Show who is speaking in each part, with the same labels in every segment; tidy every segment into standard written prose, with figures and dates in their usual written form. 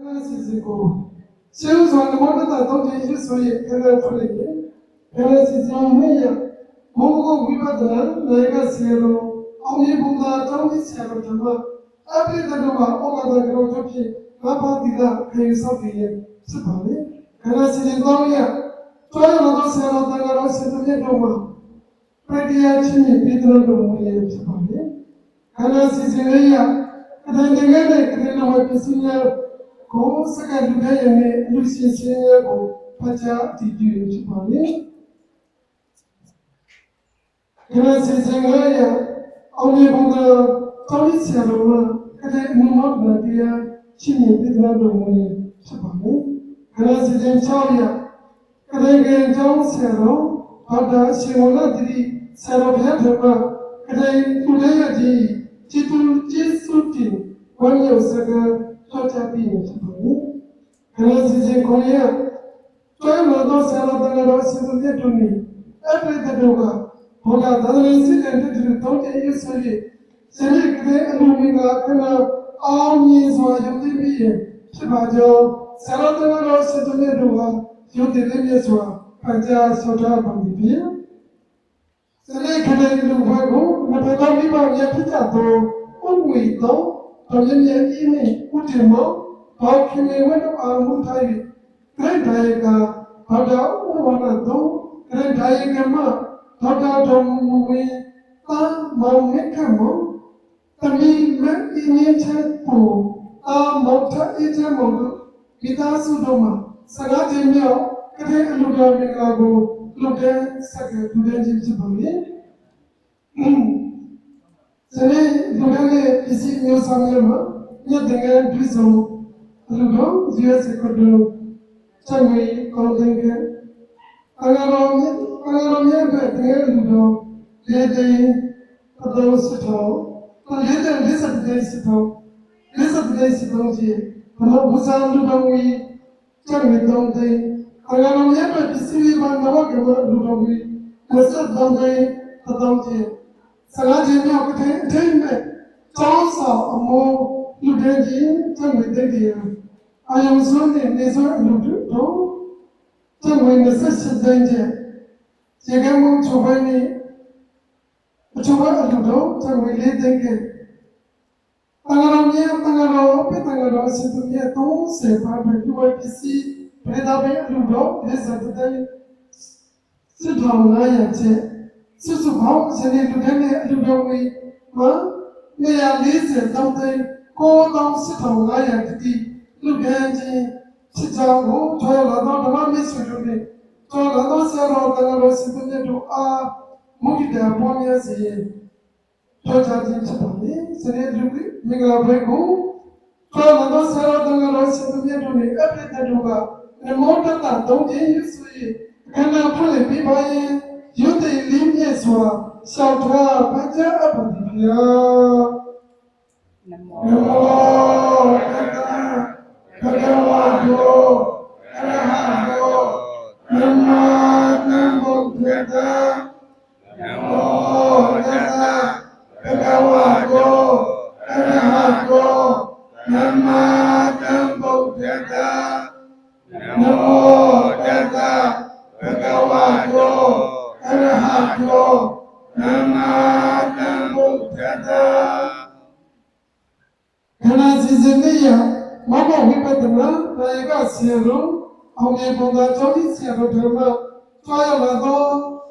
Speaker 1: Kanasisiku. Siu suan mona ta tauti yusui kana fulini. Kanasisiku meya. Mungu wibadana naiga sielo. Auni bunda tauni sielo tama. Abri danuwa ogada garo toki. Napa dida kayu sabiye. Sipani. Kanasisiku tauya. Toya lado sielo tangaro situye doma. Pratiya chini pidra domuye. Sipani. Kanasisiku meya. Kadang-kadang kita nak bersinar. Kau sekarang juga yang lulusnya kau baca tidur cepat ni. Kerana sejarah ya, awalnya benda tahu siapa orang, kerana nomor nanti ya cini bidra domoni cepat ni. Kerana sejarah ya, kerana jauh siapa, pada siapa diri siapa dia berapa, kerana budaya di citu cisuti, wanita sekarang Tocha Pino Chapani, Kanasi Korea, Toyama Salatana Sibuya Tuni, every Tadoga, Hoga, Danasi and the Tonka Yusuri, Selik and Lumina, Kana, all means were Yumi, Chibajo, Salatana Sibuya Duga, Yudiliaswa, Paja Sota Bandipia. Selik and Lubago, Nataliba Yapitato, Unwito. Tolnya ini utama bagi mereka amun tadi kereta pada orang itu kereta kema pada domui mau mereka mau tapi ini cepu mau tak itu mau kita sudah sangat jenius kereta luar mereka luar sangat luar jenis begini. Jadi, bukannya isi news sama, ia dengan prison, lalu US ekonomi, canggih kontennya, agaromnya dengan lalu lede atau setau, lede desa je, kalau bukan lalu canggih konten, agaromnya isi mana lalu masa atau je. Sangat jenius kita jenius, jauh mau ludengi jangan dia. Ayam suami nesor ludu tu, jangan nesor sedangnya. Jika mau coba ludu jangan ludengi. Tanggalau sebetulnya tu sebab berdua kisi berada ludu desatnya sudah mulai je. Susu bau seni ludengi ni yang lise tautai ko tau sitau ngaya kiti ludengi sejauh toya lado dama misuduni toya lado siaro tangalo situnya doa mungkin dah punya sih toya jadi seperti seni ludengi minggu lalu toya lado siaro tangalo situnya duni apa itu juga ni motor tak tahu je yusui kerana boleh bibayi Yute limnya sua, syautra baca apa dia? Namo Tassa Bhagavato Arahato Namo Tassa Namo Tassa Bhagavato Arahato Namo Tassa Namo Tassa Bhagavato Arahato Namo Tassa. Karena sebenarnya mama wibadana naika siaro, awalnya bunda jodi siaro dharma, toya lado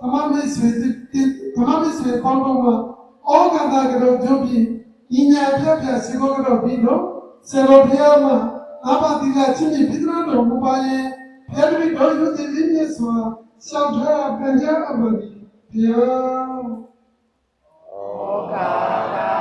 Speaker 1: tamami suwe kondoma, oganda karo jobi, inya pia sigo karo bino, siaro piyama, apa tiga cini pitra do mubaye, piarwi do yuti linya swa. Syautra belajar apa dia?
Speaker 2: Ogada,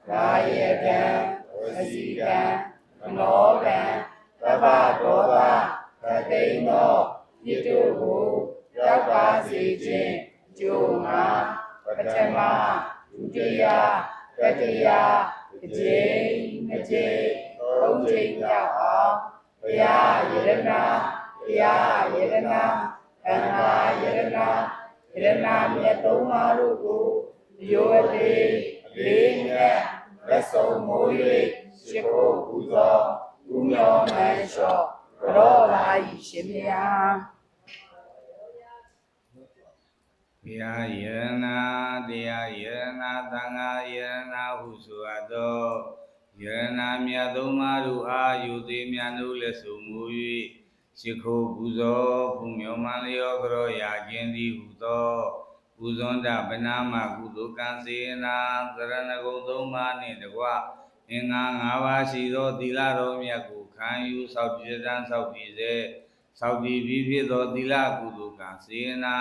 Speaker 2: Rayadan, Asidan, Manodan, Tabadoda, Tadeno, Yitubu, Yabasijin, Juma, Pachama, Judea, Katia, Jay, Ojaya. Ya Yerena, Yerena, Yetoma Rugu, Yote, Linya, လက်ဆုံးမိုး၍ရှိခိုးပူဇော်ဥမျောမှန်လျှော့ကြောပါ၏ရှင်ဘုရား
Speaker 3: ဘုရားယရနာတရားယရနာသံဃာယရနာဟုဆိုအပ်သောယရနာမြတ်သုံးပါးတို့အားယူသည်မြတ်တို့လက်ဆုံမူ၍ရှိခိုးပူဇော်ဖုံမြောမှန်လျောကြောရာခြင်းသည်ဟုသောပူဇွန်တဗနာမကုသိုလ်ကံစေနာသရဏဂုံသုံးပါးနှင့်တကွအင်္ဂါ၅ပါးရှိသောသီလတော်မြတ်ကိုခံယူဆောက်တည်တန်းဆောက်တည်စေသောက်တည်ပြီးဖြစ်သောသီလကုသိုလ်ကံစေနာ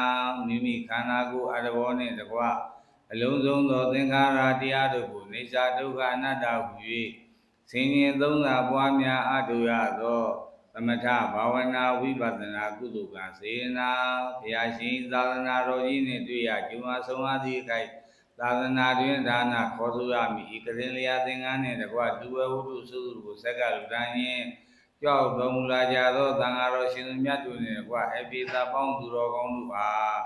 Speaker 3: မိမိခန္ဓာကိုယ်အတ္တဘောနှင့်တကွအလုံးစုံသောသင်္ခါရတရားတို့ကိုနေစာဒုက္ခအနတ္တဟူ၍ဆင်းရဲသုံးသာပွားများအထုရသောသမထဘာဝနာဝိပဿနာကုသိုလ်ကံစေနာဘုရားရှင်သာသနာတော်ကြီးနှင့်တွေ့ရကျုံအဆုံးအသည့်ခိုက်သာသနာတွင်ဒါနခေါ်ဆိုရမည်ဤကရင်လျာသင်္ကန်းနှင့်တကွလူဝဝုဒ္ဓစုစုကိုဆက်ကလူတိုင်းရင် ကြောက်တော်မူလာကြသောသံဃာတော်ရှင်သူမြတ်တို့နှင့်ကွာအပိသပေါင်းသူတော်ကောင်းတို့အား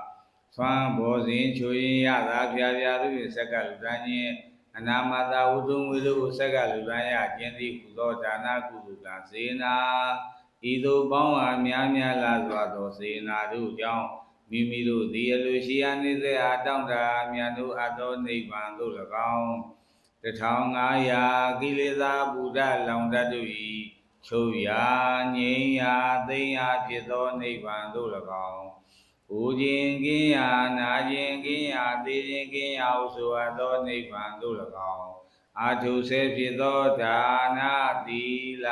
Speaker 3: သွမ်းဘောဇင်ချိုရင်ရသာဖျားဖျားတို့၏ဆက်ကလူတိုင်းချင်းအနာမတာဝုဒ္ဓငွေတို့ကိုဆက်ကလူတိုင်းရခြင်းသည်ဟူသောဒါနကုသိုလ်ကစေနာဤသို့ပေါင်းအားများများလာစွာသောစေနာတို့ကြောင့်မိမိတို့သည်အလိုရှိရနေစေအားတောင်းတမြတ်တို့အသောနိဗ္ဗာန်သို့၎င်း1500ကိလေသာဘုဒ္ဓလောင်တတ်တို့၏ချုပ်ရာငြိမ်းရာသိမ်းရာဖြစ်သောနိဗ္ဗာန်သို့၎င်း။ဘူခြင်းကင်းရာနာခြင်းကင်းရာသိခြင်းကင်းရာဟုဆိုအပ်သောနိဗ္ဗာန်သို့၎င်း။အာထုဆဲဖြစ်သောဒါနသီလ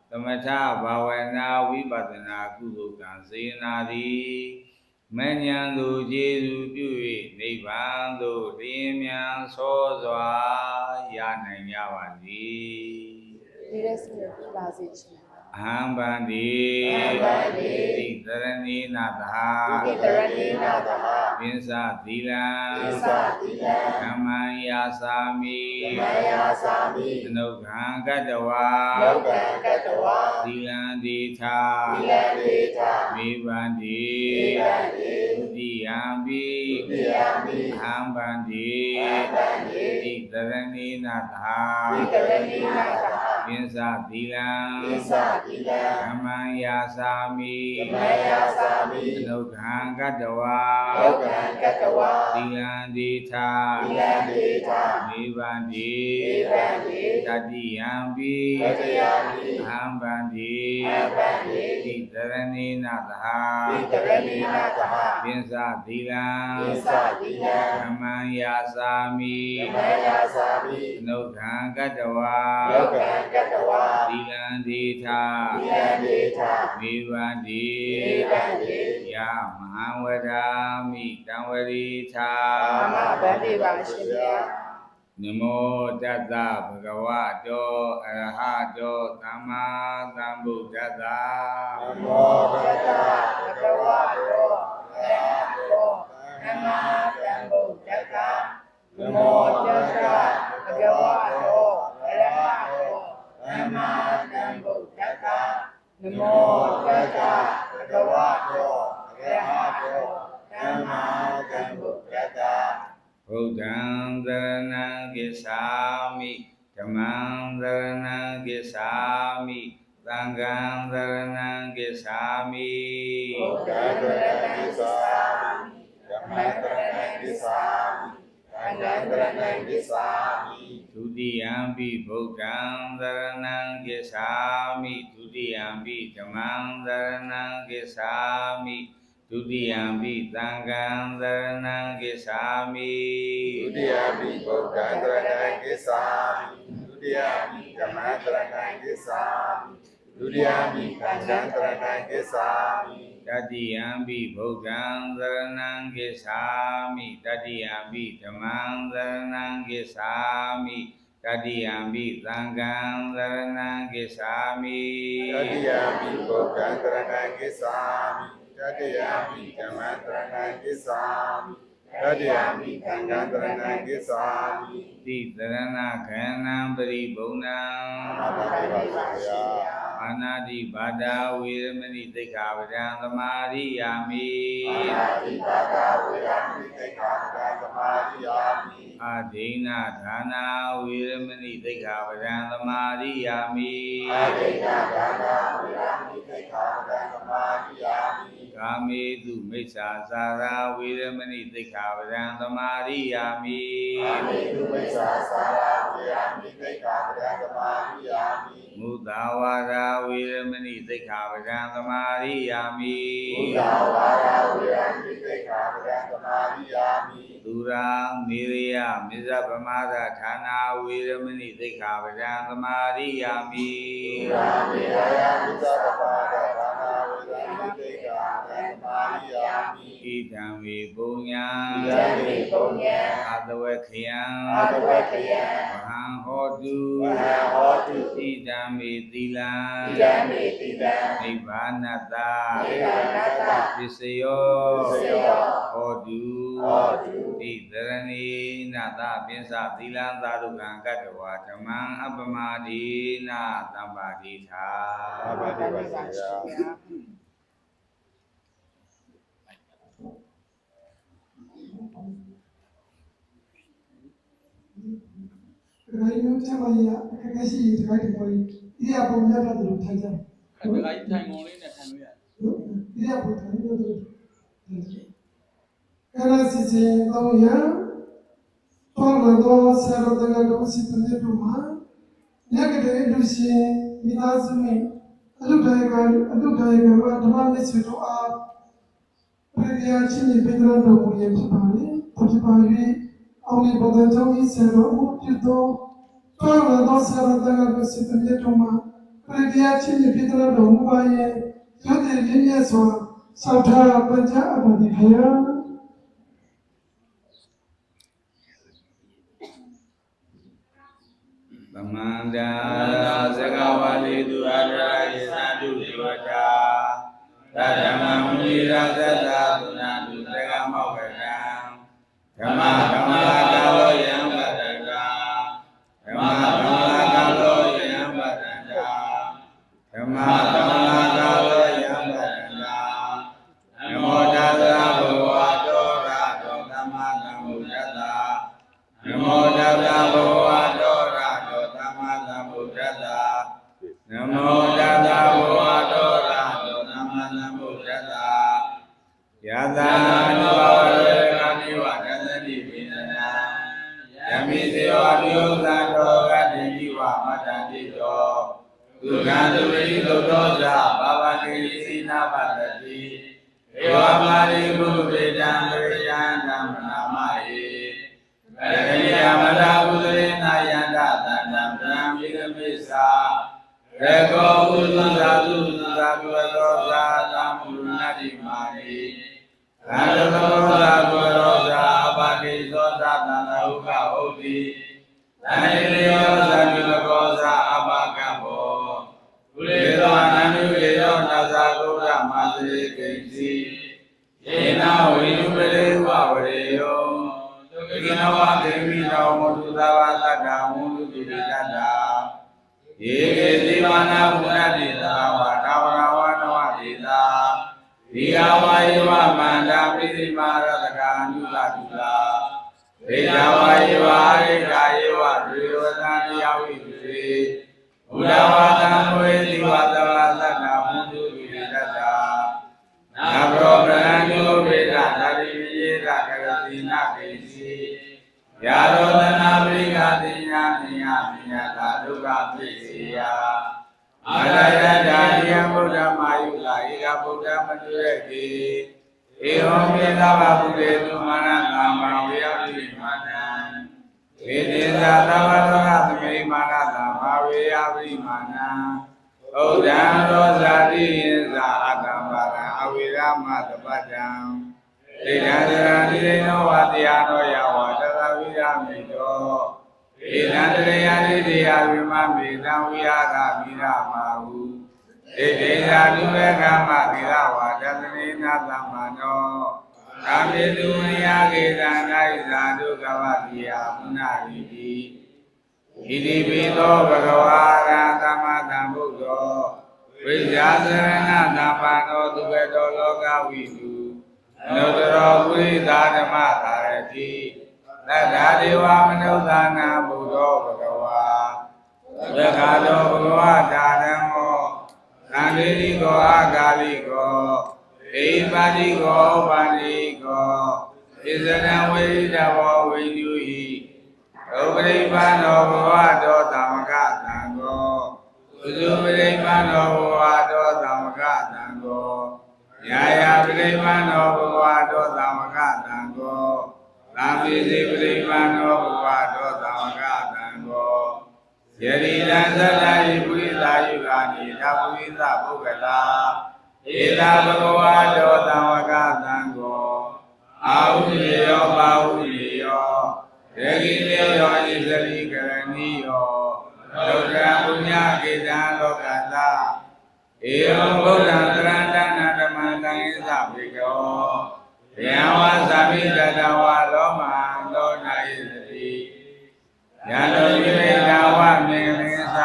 Speaker 3: သမထဘာဝနာဝိပဿနာကုသိုလ်ကံစေနာသည်မဉ္ဇဉ်သို့ကျေစုပြု၍နိဗ္ဗာန်သို့လျင်မြန်ဆောစွာရနိုင်ကြပါသည်။
Speaker 2: ဒီရက်စနေပြပါစေရှင်
Speaker 3: အဟံဗန္တိတိသရဏိနာသဟ
Speaker 2: ဒီတရဏိနာသဟ
Speaker 3: ပိစသီလံ
Speaker 2: သစ္စာတိလံ
Speaker 3: ဓမ္မံယာစာမိ
Speaker 2: မယာသာမိ
Speaker 3: အနုခံကတ္တဝါ
Speaker 2: လောကံကတ္တဝါ
Speaker 3: သီလံတိထာ
Speaker 2: သီလံဒေသ
Speaker 3: မေဗန္တိ
Speaker 2: ဧဝံတိ
Speaker 3: ဒုတိယံပိ
Speaker 2: ဒုတိယမိ
Speaker 3: အဟံဗန္တိ
Speaker 2: အဘံတိ
Speaker 3: တိသရဏိနာသ
Speaker 2: ဒီတရဏိနာသဟ
Speaker 3: ပိစသီလံ
Speaker 2: သစ္စာတိလံ
Speaker 3: ဓမ္မံယာစာမိ
Speaker 2: မယာသာမိ
Speaker 3: အနုခံကတ္တဝါ
Speaker 2: လောကံကတ္တဝါ
Speaker 3: သီလံတိထာ
Speaker 2: သီလံဒေသ
Speaker 3: မေဗန္တိ
Speaker 2: ဧဝံတိ
Speaker 3: တတိယံပိ
Speaker 2: တတိယမိ
Speaker 3: အဟံဗန္တိ
Speaker 2: အဘံတိ
Speaker 3: တိသရဏိနာသ
Speaker 2: ဒီတရဏိနာသဟ
Speaker 3: ပိစသီလံ
Speaker 2: သစ္စာတိလံ
Speaker 3: ဓမ္မံယာစာမိ
Speaker 2: မယာသာမိ
Speaker 3: အနုခံကတ္တဝါ
Speaker 2: လောကံကတ္တဝါ
Speaker 3: သီလံတိထာ
Speaker 2: သီလံဒေသ
Speaker 3: မေဗန္တိ
Speaker 2: ဧဝံတိ
Speaker 3: ယမဟံဝဒာမိတံဝရိထာ
Speaker 2: အာမဗန္တိပါရှင်ဗျာ
Speaker 3: နမောတတ္တဗဂဝတောအရဟတောသမ္မာသမ္ဗုဒ္ဓတ္တ
Speaker 2: နမောတတ္တဘဂဝါတောအရဟတောသမ္မာသမ္ဗုဒ္ဓတ္တနမောတတ္တဘဂဝါတောအရဟတောသမ္မာသမ္ဗုဒ္ဓတ္တနမောတတ္တဘဂဝါတောအရဟတောသမ္မာသမ္ဗုဒ္ဓတ္တ
Speaker 3: ဗုဒ္ဓံသရဏံကိစ္ဆာမိဓမ္မံသရဏံကိစ္ဆာမိသံဃံသရဏံကိစ္ဆာမိ
Speaker 2: ဘုရားတရဏံကိစ္ဆာမိဓမ္မံတရဏံကိစ္ဆာမိသံဃံတရဏံကိစ္ဆာမိ
Speaker 3: ဒုတိယံပိဗုဒ္ဓံသရဏံကိစ္ဆာမိဒုတိယံပိဓမ္မံသရဏံကိစ္ဆာမိဒုတိယံပိသံဃံသရဏံကိစ္ဆာမိ
Speaker 4: ဒုတိယပိဗုဒ္ဓံတရဏံကိစ္ဆာမိဒုတိယပိဓမ္မံတရဏံကိစ္ဆာမိဒုတိယပိသံဃံတရဏံကိစ္ဆာမိ
Speaker 3: တတိယံပိဗုဒ္ဓံသရဏံကိစ္ဆာမိတတိယံပိဓမ္မံသရဏံကိစ္ဆာမိတတိယံပိသံဃံသရဏံကိစ္ဆာမိ
Speaker 4: တတိယပိဗုဒ္ဓံတရဏံကိစ္ဆာမိတတိယပိဓမ္မံတရဏံကိစ္ဆာမိတတိယပိသံဃံတရဏံကိစ္ဆာမိ
Speaker 3: တိသရဏခန္ဓံပရိဘုံနံ
Speaker 4: အာမဘိပါဗျာ
Speaker 3: အ ပါဏာတိဘာဒာဝေရမဏိသိက္ခာပဒံသမာရိယာမိ
Speaker 4: ပါဏာတိပါဒာဝေရမဏိသိက္ခာပဒံသမာရိယာမိ
Speaker 3: အာဒိဏဒါနာဝေရမဏိသိက္ခာပဒံသမာရိယာမိ
Speaker 4: အာဒိဏဒါနာဝေရမဏိသိက္ခာပဒံသမာရိယာမိ
Speaker 3: ကာမေတုမိစ္ဆာစာရာဝေရမဏိသိက္ခာပဒံသမာရိယာမိ
Speaker 4: ကာမေတုမိစ္ဆာစာရာဝေရမဏိသိက္ခာပဒံသမာရိယာမိ
Speaker 3: မုဒ္ဒဝါဒာဝေရမဏိသိက္ခာပဒံသမာရိယာမိ
Speaker 4: ဘုရားဝါရဝေရမဏိသိက္ခာပဒံသမာရိယာမိ
Speaker 3: သူရာမေရိယမိဇဗမာဒဌာနာဝေရမဏိသိက္ခာပဒံသမာရိယာမိ
Speaker 4: ဘုရားမေရယဝိသဗ္ဗပါဒဘာနာဝေရမဏိသိက္ခာပဒံသမာရိယာမိ
Speaker 3: ဣဒံဝေပုညံ
Speaker 4: ဣဒံဝေပုညံ
Speaker 3: အာတဝေခယံ
Speaker 4: အာတဝေခယံ
Speaker 3: ဝဟံဟောတု
Speaker 4: ဝဟံဟောတု
Speaker 3: ဣဒံဝေသီလံ
Speaker 4: ဣဒံဝေတိတံ
Speaker 3: နိဗ္ဗာနတ္တ
Speaker 4: နိဗ္ဗာနတ္တ
Speaker 3: ပစ္စယော
Speaker 4: ပစ္စယော
Speaker 3: ဟောတု
Speaker 4: ဟောတု
Speaker 3: ဣတရဏီနာတပိစ္ဆသီလံသာဓုကံကတ္တဝါဓမ္မံအပ္ပမဒိနာသဗ္ဗတိသာ
Speaker 4: အာဘတိဝစေယ
Speaker 1: ရိုင်းလုံးချမ်းပါရအခက်အခဲရှိရင်ဒီတိုင်းပေါ်ကြီးဒီရပုံရတာတို့ထိုင်ကြတယ်
Speaker 2: ခက်တလိုက်ထိုင်ကုန်လေးနဲ့ထိုင်လို့ရတယ်
Speaker 1: ဒီရပုံထိုင်လို့တို့ကရစီစီတော့ရပေါ်လာတော့ဆရာတော်တို့စီတနေတို့မှာညကတည်းကလူရှင်မိသားစုနဲ့အလုတိုင်းကဓမ္မမစ်ဆွေတို့အားပြည့်ရချင်းပြည့်တော်တော်မူရဖြစ်ပါလေဖြစ်ပါ၍အောင်ဒီဘုရားကျောင်းကြီးဆရာတော်မှုပြုသောတော်လာတော့ဆရာတော်တို့စီတနေတို့မှာပြည့်ရချင်းပြည့်တော်တော်မူပါရဲ့ရုပ်တည်ရင်းမြတ်စွာဆောက်ထားပัญจအပတိခေယ
Speaker 3: သမန္တာသကဝါလေသူအရဟိသတုဒေဝတာသတ္တမမုနိရသတ္တသုနာတုသကမောက္ကံဓမ္မဓမ္မကာလောယံပတ္တကာဓမ္မဓမ္မကာလောယံပတ္တကာဓမ္မဓမ္မကာလောယံပတ္တကာနမောတတ္တဘဂဝတောရတောသမ္မာသမ္ဗုဒ္ဓတ္တနမောတတ္တဘဂဝတောရတောသမ္မာသမ္ဗုဒ္ဓတ္တနမောတတ္တဘဂဝတောရတောသမ္မာသမ္ဗုဒ္ဓတ္တယတာနုဘဝရေကာနိဝတသတိပိနနာယမိစေဝနိယုသံတောဂတိနိဝမတ္တတိတောဒုက္ခဒုရိသုတောဇာဘာဝတိစိနာပတ္တိဧဝမာရိဘုဗေတံပရိယံဓမ္မနာမယေ အရိယမတဥဒရေနာယန္တသန္တံဗံမိရမိစ္ဆာရေကောဥဒ္ဒသာသုသာဘဝရောသာသမုရဏတိမာရိသန္တသောသာဘဝရောသာအပတိသောသာသန္တဥပဟုတ်တိသန္တိယောသန္တိလကောသာအပကံဘောကုလေသောအနန္တုရေယောနာဇာကုရမသရေကိဉ္စီယေနဝိနုပရေဝဝရေယော ကိနဝဒေမိနောမတုသဝသတ္တမုလူတိတ္တာ ယေကေတိဝနာဘုရားတိသာဝတာဝရဝနဝတိသာဒီယဝါယေဝမန္တာပိသိမာရတကာနုလတုလာဒေယဝါယေဝရိကာယေဝဒေဝသံယောဝိတိဘုရားဝါသံဝေတိဝသဝသတ္တမုဒုတိတ္တာနာဘောဗရဏုဝေဒနာတိယေတကရတိနာကိစီယာရောသနာပရိကတိညာတိညာပညာတာဒုက္ခပိစီယအာရယတာယံဗုဒ္ဓမာယုလာဧကဗုဒ္ဓမတုရကေဧဝံမေတ္တာဘဗုဒေတုမာနကာမဝေယပိမာနံဧတေသာသဝတောရသမေမာနသာဘာဝေယပိမာနံဩဒံရောဇာတိယဇာအတ္တပါရံအဝိရမသပတ္တံဣဒံသရဏိရေနောဝတရားနောယဝတသဝိရမိတောဣဒံတရေယတိတရားဝိမမေတံဝိဟာရမိရမာဟုဣဒေသာဒုမေကမသီလဝါဒသနေနာသမ္မာနောကာမေတုဝိယကေသံနာဣဇာဒုကဝတိယမုနာရိတိဣတိပိသောဘဂဝါရသမ္မာသမ္ဗုဒ္ဓော ဝိဇ္ဇာသရဏသံပါနောသူကတောလောကဝိတုအနုတ္တရောပုရိသဓမ္မသာရတိသတ္တဒေဝမနုဿာနာဘုရောဘဂဝါသက္ခာတောဘဂဝါဒါနမောသံဃိတိကောအာဂါလိကောဣပါတိကောဥပါတိကောဣဇနံဝိဒဘောဝိတုဟိဥပရိပါနောဘဂဝါတောသမကသံဃောဥစုပရိပါနောဘဂဝါတောသမကသံဃောယာယပရိပါနောဘဂဝါတောသမကသံဃောသံပိစိပရိပါနောဘဂဝါတောသမကသံဃောယတိတံသတ္တယိပုရိသယုဂာနိဓမ္မိသပုဂ္ဂလာဧတာဘဂဝါတောသမကသံဃောအာဟုရေယောပါဟုရေယောဒေဂိနေယောဣဇလိကရဏီယောလောကပုညကေတံလောကတဧဝံဗုဒ္ဓံသရဏတနာဓမ္မတံဣသဗေကောဘယံဝါသမိတတဝါလောမံလောနာယိတိယံလောကိလေသာဝမေလင်းသ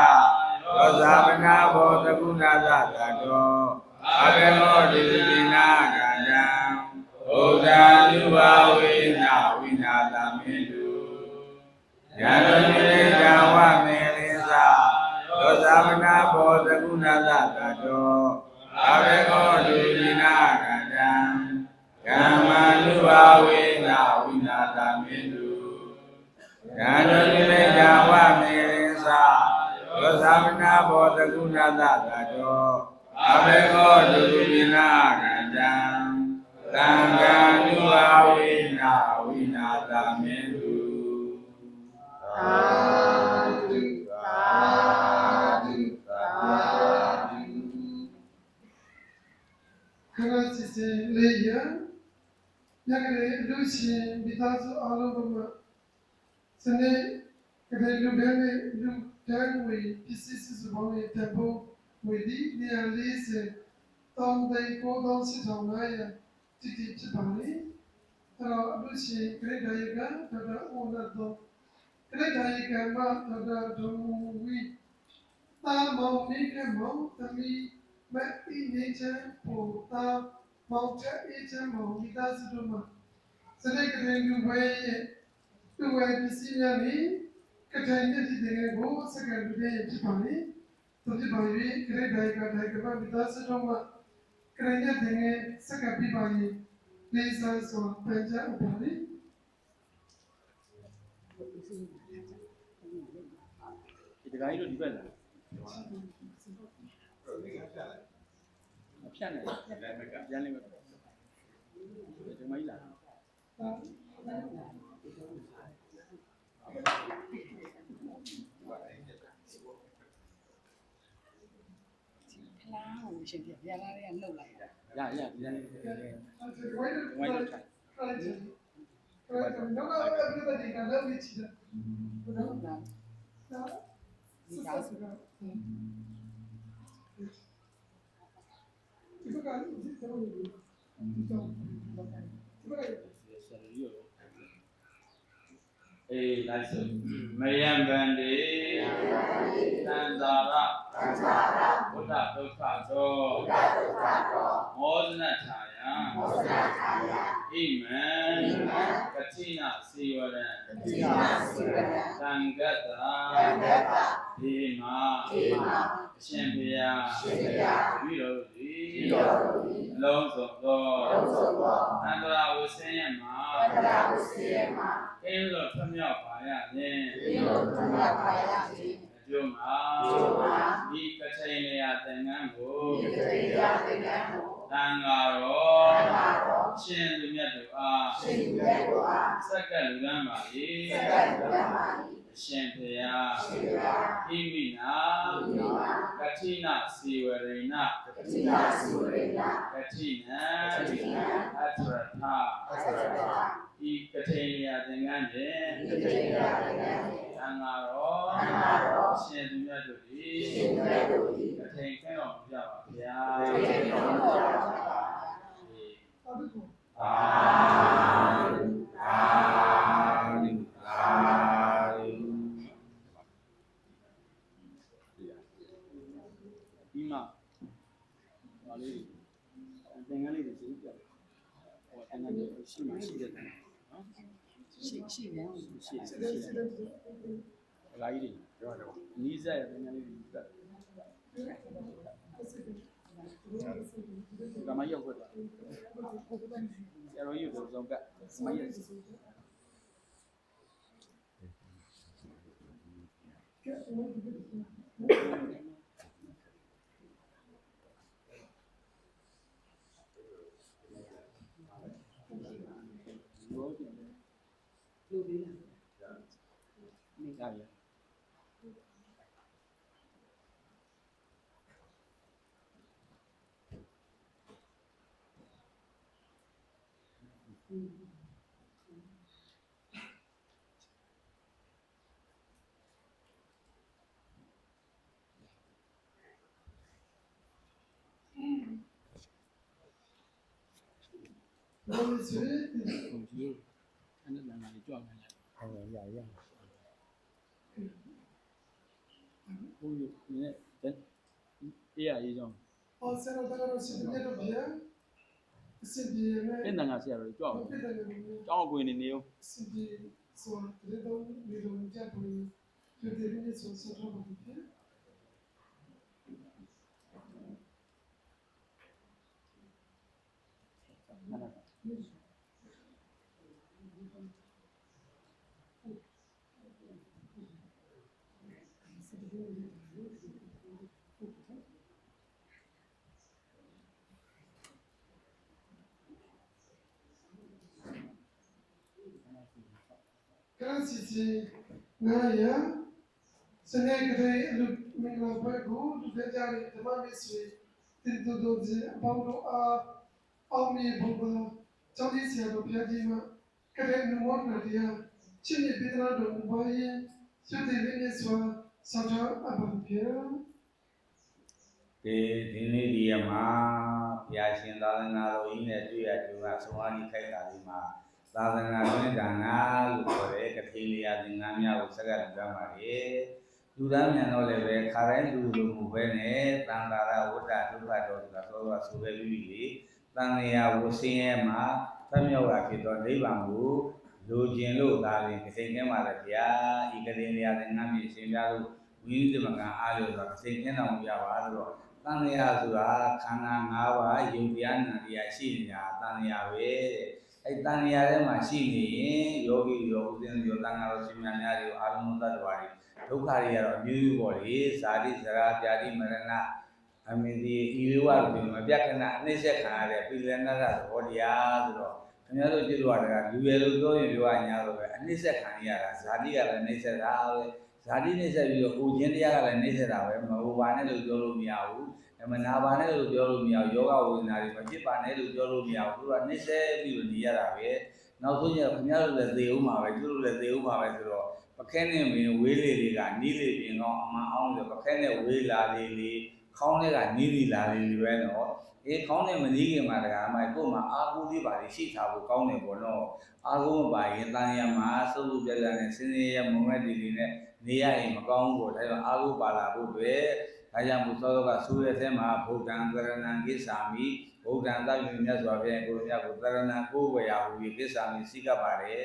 Speaker 3: သောဇာပနာဘောတကုဏသတတောအဘေမောတိပိနာကံတံဘုဒ္ဓံလူပါဝိနာဝိနာသမေတုယံလောကိလေသာဝမေလင်းသသောဇာပနာဘောတကုဏသတတောအဘေမောတိပိနာကံတံကမ္မလူပါဝိနာဝိနာသမေတုယံလောကိလေသာဝမေလင်းသသောဇာပနာဘောတကုဏသတတောအဘေကောတုပိနာကံတံသံဃာနုဘာဝိနာဝိနာသမေတု
Speaker 2: သာဓုသာဓုသာဓု
Speaker 1: ခရစ်စစ်စစ်လေးရညကလေးလူရှင်မိသားစုအားလုံးကစနေကလေးလူတွေနဲ့လူတိုင်းဝေပစ္စည်းစုစုပေါင်းရဲ့တန်ဖိုးဝေဒီ140တောင်းတဲ့9600တိတိဖြစ်ပါလေအဲ့တော့လူရှင်ဂရိတ်ဒါယကဒေါက်တာအိုနတ်တော်ဂရိတ်ဒါယကမှာဒေါက်တာဒုံဝီတာမောင်နေကမောင်သမီးမတ်တီနေချန်ပိုတာမောင်ချက်အေချန်မောင်မိသားစုတို့မှာစနေကလေးလူဝဲရဲ့သူ့ဝဲပစ္စည်းများနဲ့ကထိုင်တဲ့ဒီတဲ့ကိုစက္ကန့်တွေဖြစ်ပါလေသူဒီပါရီဂရိတ်ဒါယကဒါယကမှာမိသားစုတို့မှာကရတဲ့တဲ့စက္ကန့်ပြပါရင်လေးစားစွာပန်ကြအပ်ပါလေ
Speaker 5: ဒီကကြီးတို့ဒီဘက်လာဖြတ်နေတယ်ဘက်ကရန်လေးဘက်ကဒီမိုင်းလာ
Speaker 2: ခလားကိုရှင်ပြရလာတဲ့ကလှုပ်လိုက်တာ
Speaker 5: ရဒီရန်လေးမိုင်းလို့ထိုင်
Speaker 1: everybody can love each other.
Speaker 2: ဘုရားကဒီကားစုတော့
Speaker 5: အေးလိုက်စို့မယံဗန္တိသံသာရဘုဒ္ဓဒုက္ခသောမောဇနထာယံဣမံကတိနာစီဝရံသံဃတ္တာဒီမာအရှင်ဘုရားပြီးတော်သည်အလုံးစုံသောသန္တရာဝဆင်းရဲမှာအင်းလို့ထွမြောက်ပါရခြင်းအကျိုးမှာဒီကထိန်လျာသင်္ကန်းကိုသံဃာတော်ရှင်သူမြတ်တို့အားစက္ကလူကမ်းပါ၏အရှင်ဘုရားဣမိနာကတိနာစီဝရိဏကတိနံအထရထဤကထိန်လျာသင်္ကန်းဖြင့်သံဃာတော်ရှင်သူမြတ်တို့သည်ကထိန်ခဲတော်မူကြပါဗျာဒီမှာ
Speaker 6: ပါလေးသင်္ကန်းလေးတွေစီးပြတယ်ဟိုသင်္ကန်းတွေရှိမှရှိတဲ့နော်ရှိတယ်အလားကြီးတွေပြောတယ်နီးစက်ရသင်္ကန်းလေးတွေပြတ်ကမရောက်ခွက်တယ်ဆရာတော်ကြီးတို့ဆုံးကမရလူပြီးလားနေကြရ
Speaker 1: 那你去，
Speaker 6: ပုံကြီးအဲ့ဒါလည်းကြွားနိုင်လိုက်ဟုတ်ရရဘုရားနည်းတရားရေးကြောင်း
Speaker 1: 哦，现在大家都是那种别，是别
Speaker 6: ပြင်
Speaker 1: 那，
Speaker 6: တန်ကဆရာတော်ကြွား
Speaker 1: 我
Speaker 6: ပါ
Speaker 1: 别的那种，
Speaker 6: ကျောင်းအကွေနေနေရော
Speaker 1: 是别说，这都那种家不，就得那说说他们别。 刚才是那样，现在个在路那个外国在家里他妈没水，这都是帮助啊，奥米不吧，找点钱都别地嘛，个在农忙那点，去年别的那种农业，就得那边说上场啊不别。
Speaker 3: ဒီနေ့ဒီရမှာဘုရားရှင်သာသနာတော်ကြီးနဲ့တွေ့ရကြုံကဆုံးအားကြီးခိုက်တာဒီမှာသာသနာ့ဝင်ဒါနာလို့ခေါ်တဲ့ကတိလျာသင်္ကန်းများကိုစက္ကန့်ပြန်ပါလေလူသားမြန်တော့လည်းပဲခါတိုင်းလူလိုမှုပဲနဲ့တန်တာရဝတ္တဒုက္ခတော်ဆိုတာတော့ဆိုပဲပြီးပြီတန်လျာဝဆင်းရဲမှာသတ်မြောက်တာဖြစ်တော့နိဗ္ဗာန်ကိုလိုချင်လို့ဒါရင်ကတိထဲမှာလည်းဗျာဤကတိလျာသင်္ကန်းမျိုးရှင်းပြလို့ဝိသုမကံအားလို့ဆိုတာကတိထဲတော်မူရပါဆိုတော့ တန်လျာဆိုတာခန္ဓာ၅ပါးယုံတရားနာတရားရှိနေတာတန်လျာပဲအဲတန်လျာထဲမှာရှိနေရင်ယောဂီယောဥစဉ်ယောတန်ဃာတော်ရှင်များများတွေအာလုံးသတ္တဝါတွေဒုက္ခတွေကတော့အမျိုးမျိုးပေါ့လေဇာတိဇရာပြာတိမရဏအမင်းဒီဤလိုဝတွေမပြတ်ခဏအနှိမ့်ဆက်ခံရတဲ့ပိလနာသဘောတရားဆိုတော့ခင်ဗျားတို့ကြည့်လို့ရတယ်ကလူရယ်လို့ပြောရင်ပြောရညာတော့ပဲအနှိမ့်ဆက်ခံရတာဇာတိကလည်းနှိမ့်ဆက်တာပဲဇာတိနှိမ့်ဆက်ပြီးတော့ကိုချင်းတရားကလည်းနှိမ့်ဆက်တာပဲမဟုတ်ပါနဲ့လို့ပြောလို့မရဘူး မနာပါနဲ့လို့ပြောလို့မရဘူးယောဂဝေဒနာတွေမဖြစ်ပါနဲ့လို့ပြောလို့မရဘူးသူကနှိမ့်ဆက်ပြီးလို့နေရတာပဲနောက်ဆုံးကျခင်ဗျားတို့လည်းသေဦးမှာပဲသူတို့လည်းသေဦးမှာပဲဆိုတော့ပခဲနဲ့မင်းဝေးလေတွေကနီးလေပြင်ကောင်းအမှန်အောင်ဆိုပခဲနဲ့ဝေးလာလေလေခေါင်းတွေကနီးနီးလာလေလေပဲနော်အေးခေါင်းနဲ့မနီးခင်မှာတကားမှကို့မှာအာဟုလေးပါလေရှိထားဖို့ကောင်းတယ်ပေါ့နော်အာဟုမပါရင်တန်ရမှာစုပ်စုပ်ပြပြနဲ့စင်းစင်းရဲမုံမဲ့ဒီဒီနဲ့နေရရင်မကောင်းဘူးပေါ့ဒါကြောင့်အာဟုပါလာဖို့ပဲ ဒါကြောင့်ဘုသောကဆိုရတဲ့မှာဗုဒ္ဓံသရဏံကိစ္ဆာမိဗုဒ္ဓံသဗ္ဗညမြတ်စွာဘုရားကိုရမြတ်ကိုသရဏံကိုယ်ဝေယဟူ၍ကိစ္ဆာမိစိကပါတယ်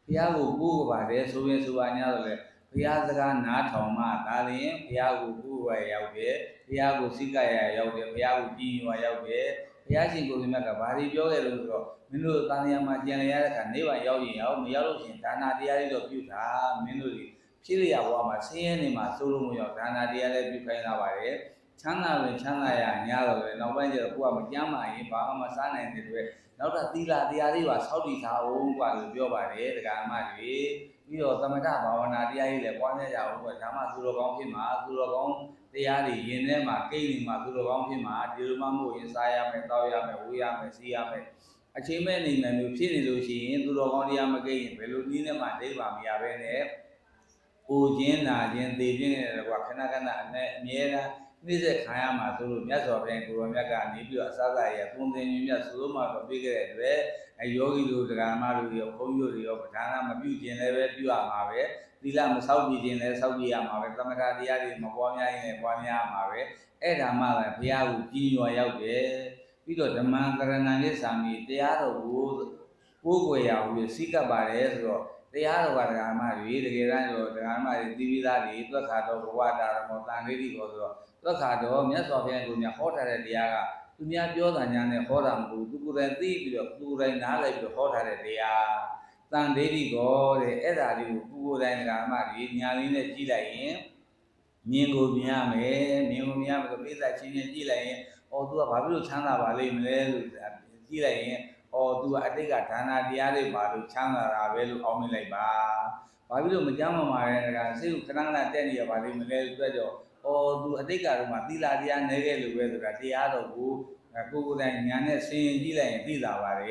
Speaker 3: ဘုရားကိုကိုယ်ပါတယ်ဆိုရင်ဆိုပါ냐တော့လေဘုရားစကားနားထောင်မှဒါလျင်ဘုရားကိုကိုယ်ဝေရောက်တယ်ဘုရားကိုစိကရရောက်တယ်ဘုရားကိုကြည်ညိုရောက်တယ်ဘုရားရှင်ကိုရမြတ်ကဘာတွေပြောခဲ့လို့ဆိုတော့မင်းတို့တန်လျာမှာကြံရတဲ့အခါနိဗ္ဗာန်ရောက်ရင်ရောက်မရောက်လို့ရှိရင်ဒါနာတရားတွေတော့ပြုတာမင်းတို့ ဖြစ်လျာဘဝမှာဆင်းရဲနေမှာစိုးလို့မရောက်ဒါနာတရားလည်းပြုခိုင်းလာပါတယ်ချမ်းသာဝင်ချမ်းသာရညာတော့ပဲနောက်ပိုင်းကျတော့ကိုကမကြမ်းမာရင်ဘာမှမစားနိုင်တဲ့အတွက်နောက်တော့သီလတရားလေးပါစောင့်တည်ထားအောင်ကွာလို့ပြောပါတယ်တရားအမတွေပြီးတော့သမထဘာဝနာတရားကြီးလည်းပွားများကြအောင်ကွာဒါမှသူတော်ကောင်းဖြစ်မှာသူတော်ကောင်းတရားတွေယင်ထဲမှာကိန်းနေမှာသူတော်ကောင်းဖြစ်မှာဒီလိုမှမဟုတ်ရင်စားရမယ်တောက်ရမယ်ဝေးရမယ်စီးရမယ်အချိန်မဲ့နေမယ်လို့ဖြစ်နေလို့ရှိရင်သူတော်ကောင်းတရားမကိန်းရင်ဘယ်လိုနည်းနဲ့မှဒိဗ္ဗာမရဘဲနဲ့ ကိုချင်းနာချင်းသေခြင်းနဲ့ကွာခဏခဏအမြဲတမ်းနှိမ့်ဆက်ခံရမှာဆိုလို့မြတ်စွာဘုရားကိုရောမြတ်ကနေပြီးတော့အစစရသုံးသင်မြတ်ဆိုလို့မှတော့ပြီးခဲ့တဲ့အတွက်ယောဂီတို့ဒကာမတို့ရောဘုန်းကြီးတို့ရောဒါနမပြုခြင်းလည်းပဲပြုရမှာပဲ သီလမဆောက်ကြည့်ခြင်းလဲဆောက်ကြည့်ရမှာပဲသမထတရားတွေမပွားများရင်လည်းပွားများရမှာပဲအဲ့ဒါမှလည်းဘုရားကိုကြည်ညိုရောက်တယ်ပြီးတော့ဓမ္မကရဏံလေးစာမီတရားတော်ကိုကိုးကွယ်ရဘူးစိတ်ကပ်ပါတယ်ဆိုတော့တရားတော်ကဒကာမတွေတကယ်တမ်းတော့ဒကာမတွေသိပြီးသားတွေသွက်ခါတော့ဘဝတာရမောတန်လေးတွေပေါ့ဆိုတော့သွက်ခါတော့မြတ်စွာဘုရားကိုမြတ်ဟောထားတဲ့တရားကသူများပြောတာညာနဲ့ဟောတာမဟုတ်ဘူးသူကိုယ်တိုင်သိပြီးတော့သူကိုယ်တိုင်နားလည်ပြီးတော့ဟောထားတဲ့တရားတန်သေးဒီကောတဲ့အဲ့ဒါလေးကိုကိုယ်တိုင်ဒကာမတွေညာလေးနဲ့ကြည့်လိုက်ရင်မြင်ကိုမြင်ရမယ်မြင်ကိုမြင်ရမယ်ဆိုပိဿချင်းချင်းကြည့်လိုက်ရင်အော်သူကဘာဖြစ်လို့ချမ်းသာပါလိမ့်မလဲလို့ကြည့်လိုက်ရင်အော်သူကအတိတ်ကဒါနာတရားတွေပါလို့ချမ်းသာတာပဲလို့အောင်းမိလိုက်ပါဘာဖြစ်လို့မကြမ်းမမာတဲ့ကစိတ်ကိုခဏခဏတက်နေရပါလိမ့်မလဲလို့ပြောတော့အော်သူအတိတ်ကတော့မှသီလတရားနည်းခဲ့လို့ပဲဆိုတာတရားတော်ကိုကိုယ်တိုင်ညာနဲ့ဆင်ရင်ကြည့်လိုက်ရင်သိလာပါတယ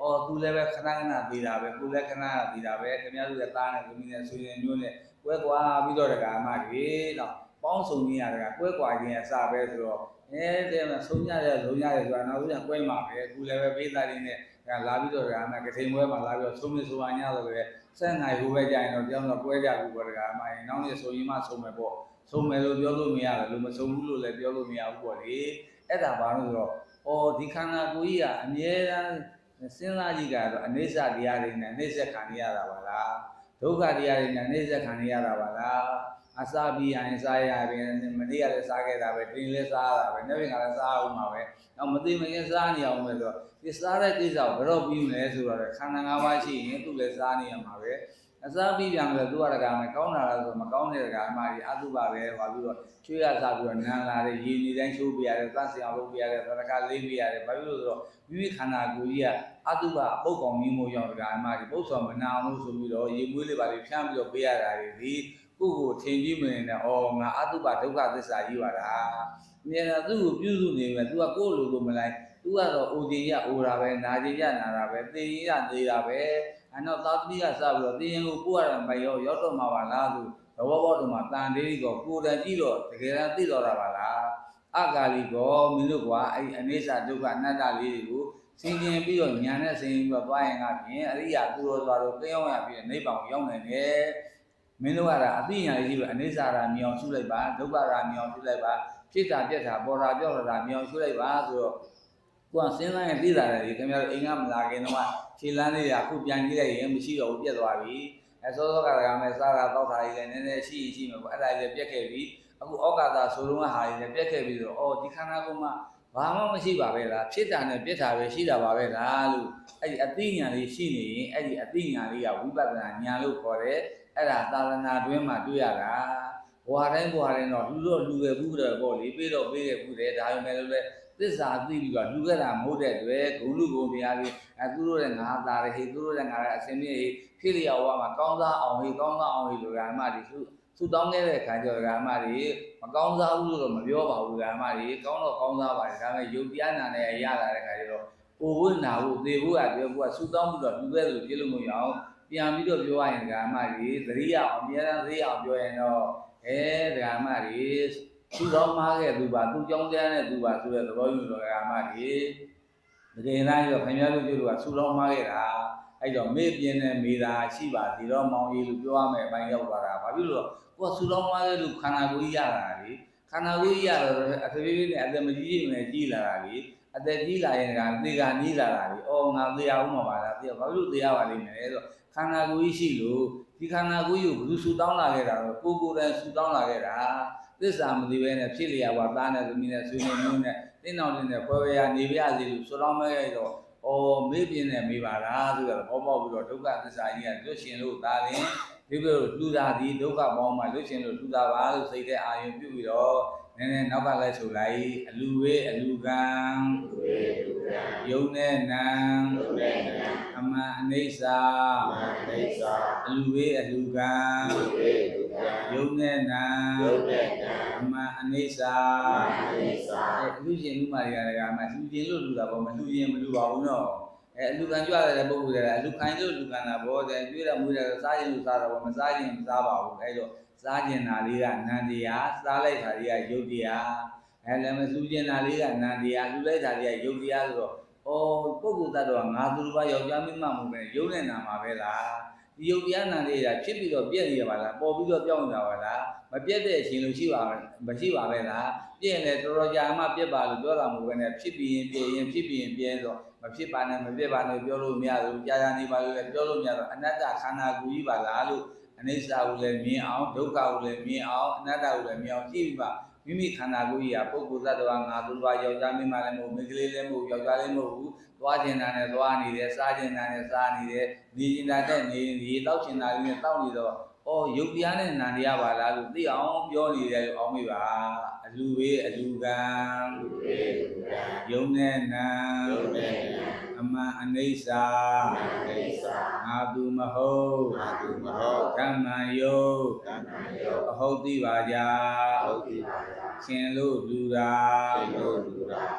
Speaker 3: ်အော်သူလည်းပဲခဏခဏသိတာပဲကိုယ်လည်းခဏခဏသိတာပဲခင်ဗျားတို့ရဲ့သားနဲ့သမီးနဲ့ဆွေးနွေးမျိုးနဲ့ကွဲကွာပြီးတော့ဒကာမကြီးတော့ပေါင်းစုံကြီးရတာကွဲကွာခြင်းအစပဲဆိုတော့တဲ့မှာဆုံးကြတယ်လုံးရတယ်ဆိုတာနောက်ဆုံးကွဲမှာပဲအခုလည်းပဲပေးသားလေးနဲ့လာပြီးတော့ဒကာမကထိန်ပွဲမှာလာပြီးတော့ဆုံးမဆိုပါညာဆိုပဲဆက်နိုင်ဟိုပဲကြာရင်တော့ကြောင်းတော့ကွဲကြဘူးပေါ့ဒကာမကြီးနောက်နေ့ဆိုရင်မှဆုံးမယ်ပေါ့ဆုံးမယ်လို့ပြောလို့မရတယ်လို့မဆုံးဘူးလို့လည်းပြောလို့မရဘူးပေါ့လေအဲ့ဒါဘာလို့ဆိုတော့အော်ဒီခန္ဓာကိုယ်ကြီးကအမြဲတမ်းစဉ်းစားကြည့်တာတော့အနိစ္စတရားတွေနဲ့အနိစ္စခံရတာပါလားဒုက္ခတရားတွေနဲ့အနိစ္စခံရတာပါလားအစာပြီးရင်စားရပြီမနေ့ကလည်းစားခဲ့တာပဲဒီနေ့လည်းစားရတာပဲနေ့ကလည်းစားအောင်မှာပဲတော့မသိမရင်စားနေအောင်ပဲဆိုတော့ဒီစားတဲ့ကိစ္စကိုဘယ်တော့ပြီးမလဲဆိုတော့ခန္ဓာ၅ပါးရှိရင်သူ့လည်းစားနေရမှာပဲအစားပြီးပြန်လို့သူကတကမကောင်းတာလားဆိုမကောင်းတဲ့တကအမှားကြီးအတုပါပဲပါပြီးတော့ချွေးရစားပြီးတော့နန်းလာတဲ့ရည်နေတိုင်းချိုးပြရတယ်သတ်စင်အောင်လုပ်ပြရတယ်သရကလေးပြရတယ်ဘာဖြစ်လို့ဆိုတော့မိမိခန္ဓာကိုယ်ကြီးကအတုပါပုတ်ကောင်မျိုးမျိုးရောက်တကအမှားကြီးပုတ်ဆောင်မနာအောင်လို့ဆိုပြီးတော့ရေမွေးလေးပါလေးဖြန်းပြီးတော့ပေးရတာတွေဒီကိုယ့်ကိုထင်ကြည့်မနေနဲ့အော်ငါအတုပါဒုက္ခသစ္စာကြီးပါလားမြင်တာသူ့ကိုပြုစုနေမယ် तू ကကိုယ့်လိုလိုမလိုက် तू ကတော့အိုခြင်းရအိုတာပဲနာခြင်းရနာတာပဲသိရင်ရနေတာပဲအဲ့တော့သာသမီကစပြီးတော့သိရင်ကိုကိုယ့်ရတာမရောက်တော့မှာပါလားလို့သဘောပေါက်တော့မှတန်သေးကောကိုယ်တိုင်ကြည့်တော့တကယ်တမ်းသိတော့တာပါလားအကာလီကောမင်းတို့ကအဲ့အနိစ္စဒုက္ခအနတ္တလေးတွေကိုဆင်ခြင်ပြီးတော့ညာနဲ့ဆင်ခြင်ပြီးတော့သွားရင်ကဖြင့်အရိယာသူတော်သွားတော့သိအောင်ရပြီးနိဗ္ဗာန်ကိုရောက်နိုင်တယ်မင်းတို့ကတော့အသိဉာဏ်လေးရှိပြီးအနိစ္စရာမြောင်ရှုလိုက်ပါဒုက္ခရာမြောင်ရှုလိုက်ပါဖြစ်တာပြက်တာပေါ်တာပြောတာမြောင်ရှုလိုက်ပါဆိုတော့ကိုယ်စဉ်းစားရင်သိတာလေခင်ဗျားတို့အိမ်ကမလာခင်တော့ခြေလမ်းလေးကအခုပြန်ကြည့်လိုက်ရင်မရှိတော့ဘူးပြက်သွားပြီစောစောကမဲ့စားတာတောက်တာကြီးလည်းနည်းနည်းရှိမှာပေါ့အဲ့ဒါလည်းပြက်ခဲ့ပြီအခုဩကာသဆိုတော့ဟာကြီးလည်းပြက်ခဲ့ပြီဆိုတော့အော်ဒီခန္ဓာကိုယ်မှာဘာမှမရှိပါပဲလားဖြစ်တာနဲ့ပြက်တာပဲရှိတာပါပဲလားလို့အဲ့ဒီအသိဉာဏ်လေးရှိနေရင်အဲ့ဒီအသိဉာဏ်လေးကဝိပဿနာဉာဏ်လို့ခေါ်တယ်အဲ့ဒါသာသနာတွင်းမှာတွေ့ရတာဘဝတိုင်းတော့လူပဲဘူးတယ်ပေါ့လေပြီးတော့ပြီးတယ်ဘူးတယ်ဒါပေမဲ့လည်းသစ္စာသိပြီးတော့လူခဲ့တာမဟုတ်တဲ့အတွက်ဂုဏ်လူကိုတရားပြီးသူတို့ရဲ့ငါသားတွေဟေသူတို့ရဲ့ငါရဲ့အစင်းမြေဖြစ်လျော်ဝါမှာကောင်းစားအောင်ဟေကောင်းစားအောင်ဟေလို့ဓမ္မတွေသူတောင်းခဲ့တဲ့ခါကျတော့ဓမ္မတွေမကောင်းစားဘူးလို့တော့မပြောပါဘူးဓမ္မတွေကောင်းတော့ကောင်းစားပါတယ်ဒါပေမဲ့ယုတ်တရားနာနဲ့ရလာတဲ့ခါကျတော့ကိုဝိနာဖို့သေဖို့ကပြောကိုကဆူတောင်းပြီးတော့လူခဲ့လို့ပြလို့မရအောင်ပြန်ပြီးတော့ပြောရရင်ဓမ္မတွေသတိရအောင်အများအားသတိအောင်ပြောရင်တော့ဓမ္မတွေသူတော်မှားခဲ့သူပါသူကြောင်းတရားနဲ့သူပါဆိုတဲ့သဘောယူတော်ဓမ္မတွေတကယ်တိုင်းတော့ခင်ဗျားတို့တို့ကဆူတော်မှားခဲ့တာအဲ့တော့မေ့ပြင်းနဲ့မေးတာရှိပါသေးတော့မောင်ကြီးလို့ပြောရမယ်အပိုင်းရောက်သွားတာဘာဖြစ်လို့ကိုကဆူတော်မှားခဲ့လို့ခန္ဓာကိုယ်ကြီးရတာလေခန္ဓာကိုယ်ကြီးရတော့အဖေဖေနဲ့အသက်မကြီးကြီးနဲ့ကြီးလာတာလေအသက်ကြီးလာရင်ကသေကနီးလာတာလေအော်ငါသေရအောင်မှာပါလားသေဘာလို့သေရပါလိမ့်မယ်ဆိုတော့ခန္ဓာကိုယ်ကြီးရှိလို့ဒီခန္ဓာကိုယ်ကြီးကိုဘယ်သူဆူတောင်းလာခဲ့တာတော့ကိုယ်တိုင်ဆူတောင်းလာခဲ့တာသစ္စာမသိဘဲနဲ့ဖြစ်လျာပါသားနဲ့သမီးနဲ့ဆွေးနွေးမျိုးနဲ့တင်းတော်တင်းနဲ့ဖွဲဝဲရနေပြရစီလို့ဆူတောင်းမဲ့တော့အော်မေးပြင်းနဲ့မေးပါလားဆိုတော့ဘောပေါက်ပြီးတော့ဒုက္ခသစ္စာကြီးကလွတ်ရှင်လို့ဒါရင်ဒီလိုလူသားဒီဒုက္ခပေါင်းမှလွတ်ရှင်လို့လူသားပါလို့စိတ်တဲ့အာရုံပြုပြီးတော့နည်းနည်းနောက်ကလည်းဆိုလိုက်အလူဝေးအလူကံယုံနဲ့နံအမှန်အနိစ္စအလူဝေးအလူကံယုံနဲ့နံအမှန်အနိစ္စလူရှင်လူမတွေကမှလူရှင်လို့လူတာပေါ့မလူရင်မလူပါဘူးနော်အလူခံကြွရတဲ့ပုဂ္ဂိုလ်တွေကလူခိုင်းလို့လူခံတာပေါ့တဲ့ကျွေးတာမွေးတာစားရင်လို့စားတာပေါ့မစားရင်မစားပါဘူးအဲ့တော့စားကျင်တာလေးကနန္တရားစားလိုက်တာလေးကယုတ်တရားလည်းမလှူကျင်တာလေးကနန္တရားလှူလိုက်တာလေးကယုတ်တရားဆိုတော့ပုဂ္ဂိုလ်တ attva ငါသူတစ်ပါးယောက်ျားမိန်းမမဟုတ်ပဲယုတ်နဲ့နာမှာပဲလားဒီ ဒီယုတ်တရားနာလေးရာဖြစ်ပြီးတော့ပြည့်နေရပါလားပေါ်ပြီးတော့ပြောင်းနေတာပါလားမပြည့်တဲ့အချိန်လို့ရှိပါမရှိပါပဲလားပြည့်ရင်တော်တော်ကြာမှပြည့်ပါလို့ပြောတာမဟုတ်ဘဲနဲ့ဖြစ်ပြီးရင်ပြည့်ရင်ဖြစ်ပြီးရင်ပြည့်တော့မဖြစ်ပါနဲ့မပြည့်ပါနဲ့ပြောလို့မရဘူးကြာကြာနေပါလို့လည်းပြောလို့မရတော့အနတ္တခန္ဓာကိုယ်ကြီးပါလားလို့အနိစ္စကိုလည်းမြင်အောင်ဒုက္ခကိုလည်းမြင်အောင်အနတ္တကိုလည်းမြင်အောင်ကြည့်ပြီးပါမိမိခန္ဓာကိုယ်ကြီးဟာပုဂ္ဂိုလ်သတ္တဝါငါသူတော်ယောက်ျားမိန်းမလည်းမဟုတ်မိန်းကလေးလည်းမဟုတ်ယောက်ျားလည်းမဟုတ်ဘူးသွားကျင်တာနဲ့သွားနေတယ်စားကျင်တာနဲ့စားနေတယ်နေကျင်တာနဲ့နေရေတောက်ကျင်တာနဲ့တောက်နေတော့ဩယုတ်တရားနဲ့နံတရားပါလားလို့သိအောင်ပြောနေတယ်လို့အောင်းမိပါအလူဝေးအလူကံယုံနဲ့နံအမှန်အနိစ္စငါသူမဟုတ်ကမ္မယုတ်အဟုတ်သိပါကြရှင်လို့လူတာ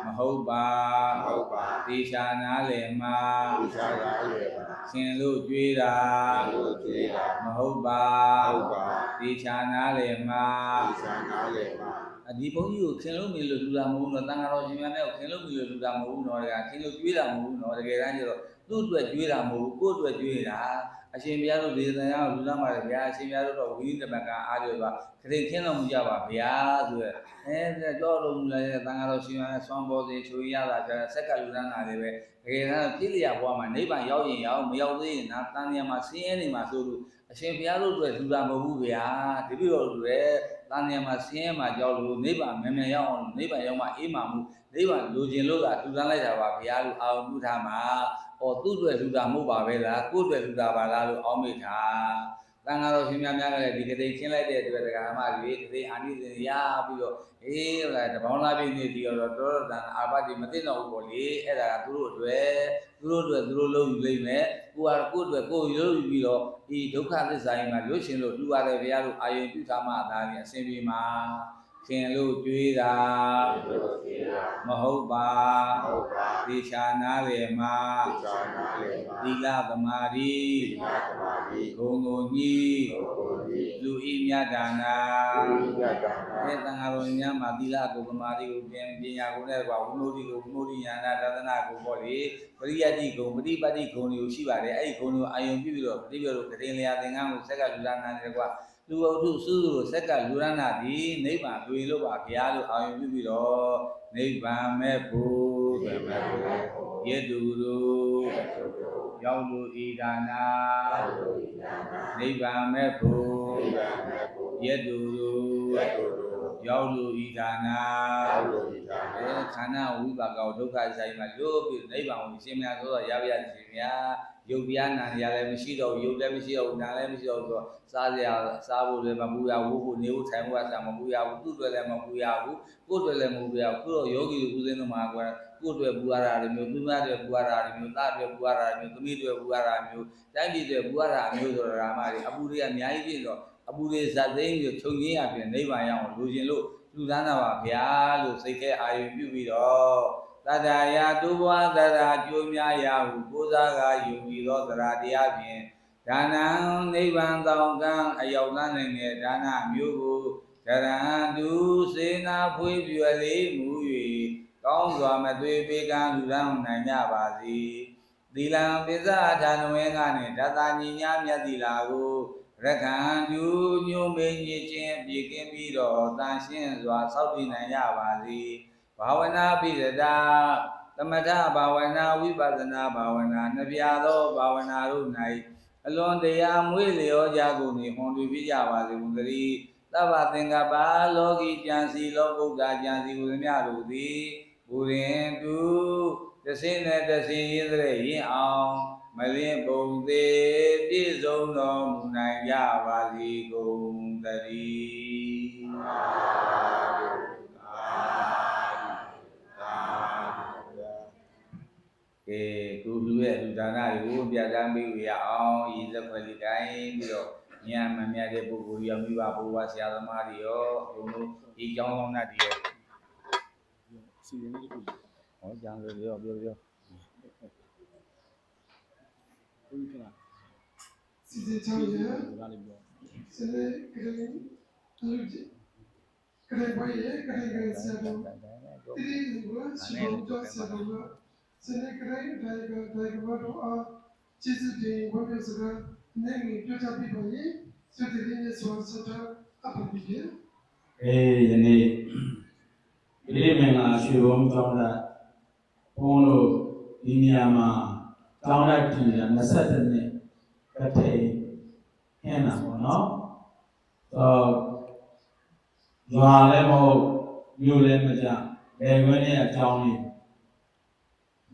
Speaker 3: မဟုတ်ပါသေချာနားလည်မှာရှင်လို့ကြွေးတာမဟုတ်ပါသေချာနားလည်မှာဒီဘုန်းကြီးကိုခင်လို့မီလို့လူတာမဟုတ်ဘူးနော်တန်ဃာတော်ရှင်များနဲ့ခင်လို့မီလို့လူတာမဟုတ်ဘူးနော်တကယ်ခင်လို့ကြွေးတာမဟုတ်ဘူးနော်တကယ်တမ်းကျတော့သူ့အတွက်ကြွေးတာမဟုတ်ဘူးကိုယ့်အတွက်ကြွေးတာအရှင်ဘုရားတို့ဒေသနာကိုလူလာမှာဗျာအရှင်ဘုရားတို့တော့ဝိနည်းတမကအားပြောပါခရင်ခင်းတော်မူကြပါဗျာဆိုရကြောတော်မူလည်းတန်ဃာတော်ရှင်များနဲ့ဆွမ်းပေါ်စေချွေရတာကျဆက်ကလူလာနာတွေပဲတကယ်တမ်းပြည့်လျာဘွားမှာနိဗ္ဗာန်ရောက်ရင်ရောက်မရောက်သေးရင်နာတန်မြတ်မှာဆင်းရဲနေမှာဆိုလို့အရှင်ဘုရားတို့အတွက်လူတာမဟုတ်ဘူးဗျာဒီလိုလိုလေတန်မြတ်မှာဆင်းရဲမှာကြောက်လို့နိဗ္ဗာန်မြန်မြန်ရောက်အောင်နိဗ္ဗာန်ရောက်မှအေးမှမှုနိဗ္ဗာန်လိုချင်လို့ကလူတန်းလိုက်တာပါဘုရားလို့အာရုံပြုထားမှာသူ့အတွက်လူတာမဟုတ်ပါပဲလားကိုယ့်အတွက်လူတာပါလားလို့အောင်းမိတာတန်ဃာတော်ရှင်များကလည်းဒီကတိချင်းလိုက်တဲ့အတွက်တရားဓမ္မတွေဒီအာနိသင်ရပြီးတော့တပေါင်းလာပြည့်နေပြီးတော့တော်တန်အာဘတိမသိတော့ဘူးပေါ့လေအဲ့ဒါကသူတို့လုံးယူလိမ့်မယ်ကိုယ်အတွက်ကိုယ်လုံးယူပြီးတော့ဒီဒုက္ခသစ္စာကြီးမှာလွတ်ရှင်လို့လူရတယ်ဘုရားလို့အာယုံပြုထားမှသာရင်အစဉ်ပြေမှာခင်လို့ကြွေးတာမဟုတ်ပါသေချာနာလေမှာသီလသမာဓိဂုဏ်ကိုကြီးလူဤမြတ်ဒါနာအဲတန်ဃာတော်များမှာသီလကိုသမာဓိကိုပညာကိုနဲ့ကွာဝိမု ക്തി ကိုဝိမု ക്തി ဉာဏ်သာသနာကိုပေါ့လေပရိယတ္တိဂုဏ်ပฏิပတ်တိဂုဏ်တွေကိုရှိပါတယ်အဲ့ဒီဂုဏ်ကိုအာယုံပြုပြီးတော့ပฏิပြောလို့ကတိလျာသင်္ကန်းကိုဆက်ကလူလာနာတယ်ကွာလူဝတ္ထုစုစုကိုဆက်ကလူရဏသည်နိဗ္ဗာန်တွေ့လို့ပါဘုရားလို့အာရုံပြုပြီးတော့နိဗ္ဗာန်မဲ့ဖို့ယေတုတို့ရောက်လို့ဤဒါနာနိဗ္ဗာန်မဲ့ဖို့ယေတုတို့ရောက်လို့ဤဒါနာခန္ဓာဝိပါကောဒုက္ခဆိုင်မှာလို့ပြီးနိဗ္ဗာန်ကိုရှင်များဆိုတော့ရပါရရှင်များယုတ်တရားနာရလည်းမရှိတော့ဘူးယုတ်လည်းမရှိတော့ဘူးနာလည်းမရှိတော့ဘူးဆိုတော့စားဖို့လည်းမပူရဘူးဖို့နေဖို့ထိုင်ဖို့အစားမပူရဘူးသူ့အတွက်လည်းမပူရဘူးကိုယ့်အတွက်လည်းမပူရဘူးခုတော့ယောဂီတွေဦးသိန်းတို့မှာကိုယ့်အတွက်ပူရတာတွေမျိုးသူမအတွက်ပူရတာတွေမျိုးသားအတွက်ပူရတာတွေမျိုးသမီးအတွက်ပူရတာမျိုးတိုင်းပြည်အတွက်ပူရတာမျိုးဆိုတော့ဓမ္မတွေအပူတွေအများကြီးဖြစ်တော့အပူတွေဇတ်သိမ်းပြီးချုပ်ငင်းရပြင်နိဗ္ဗာန်ရောက်လိုချင်လို့လူသားနာပါဗျာလို့စိတ်ထဲအာရုံပြုပြီးတော့တတရာတုဘဝတရာကျိုးများရာဟုကိုးစားကယူပြီးသောတရားတရားဖြင့်ဒါနံနိဗ္ဗာန်တောင်ကံအရောက်လန်းနိုင်တဲ့ဒါနမျိုးကိုကရံတုစေနာဖွေးပြွယ်လေးမူ၍ကောင်းစွာမသွေပေးကံလူရန်နိုင်ကြပါစေသီလံပိစ္ဆာဌာနဝေကနှင့်ဓာတာညီညာမြတ်သီလာကိုရက္ခံတုညိုမေညစ်ခြင်းပြေကင်းပြီးတော့တန်ရှင်းစွာစောင့်တည်နိုင်ကြပါစေဘာဝနာပိရတာသမထဘာဝနာဝိပဿနာဘာဝနာနှစ်ပြားသောဘာဝနာတို့၌အလွန်တရားမွေးလျောကြကုန်၏ဟွန်တူပြကြပါစေကုန်သတည်းသဗ္ဗသင်္ကပ္ပလောကီကြံစီလောကုတ္တကြံစီဟူသည်များတို့သည်ဘူရင်တုတဆင်းနဲ့တဆင်းရင်းတဲ့ရင်အောင်မလင်းပုံသေးပြည့်စုံတော်မူနိုင်ကြပါစေကုန်သတည်းကိုလူရဲ့လူဒါနတွေကိုပြဋ္ဌာန်းပေးရအောင်ရည်စက်ခွက်လေးတိုင်းပြီးတော့ဉာဏ်မမြတ်တဲ့ပုဂ္ဂိုလ်ရောမိဘဘုရားဆရာသမားတွေရောဘုံတို့ဒီကျောင်းဆောင်တတ်တွေရော
Speaker 6: စီရင်လေးတွေ့
Speaker 3: ဟောကျောင်းတွေပြောဘုရား
Speaker 6: ဘုရား
Speaker 1: စီစီချောင်းရ
Speaker 6: ဘုရားလေးပြော
Speaker 1: စနေကလေးလူကြီးကလေးဘွေးကလေးဆရာတော်ဒီလိုကစီတော်ဆရာတော်စနေကလေးတိုင်းကတော့အားကျေးဇူးတင်ဝတ်ပြုစကား နိုင်ငံပြတ်ပြီးတော့ရင်စစ်တီးနဲ့ဆိုစတာအပပြီးတယ်
Speaker 5: ယနေ့ဒီမင်္ဂလာရွှေဘုံကျောင်းသားဘုန်းတို့ဒီနေရာမှာကျောင်းသားပြည်22နှစ်ကထိန်ဟင်းတာပေါ့နော်ရွာလည်းမဟုတ်မြို့လည်းမကြဘယ်ဝင်းနဲ့အကြောင်းလေး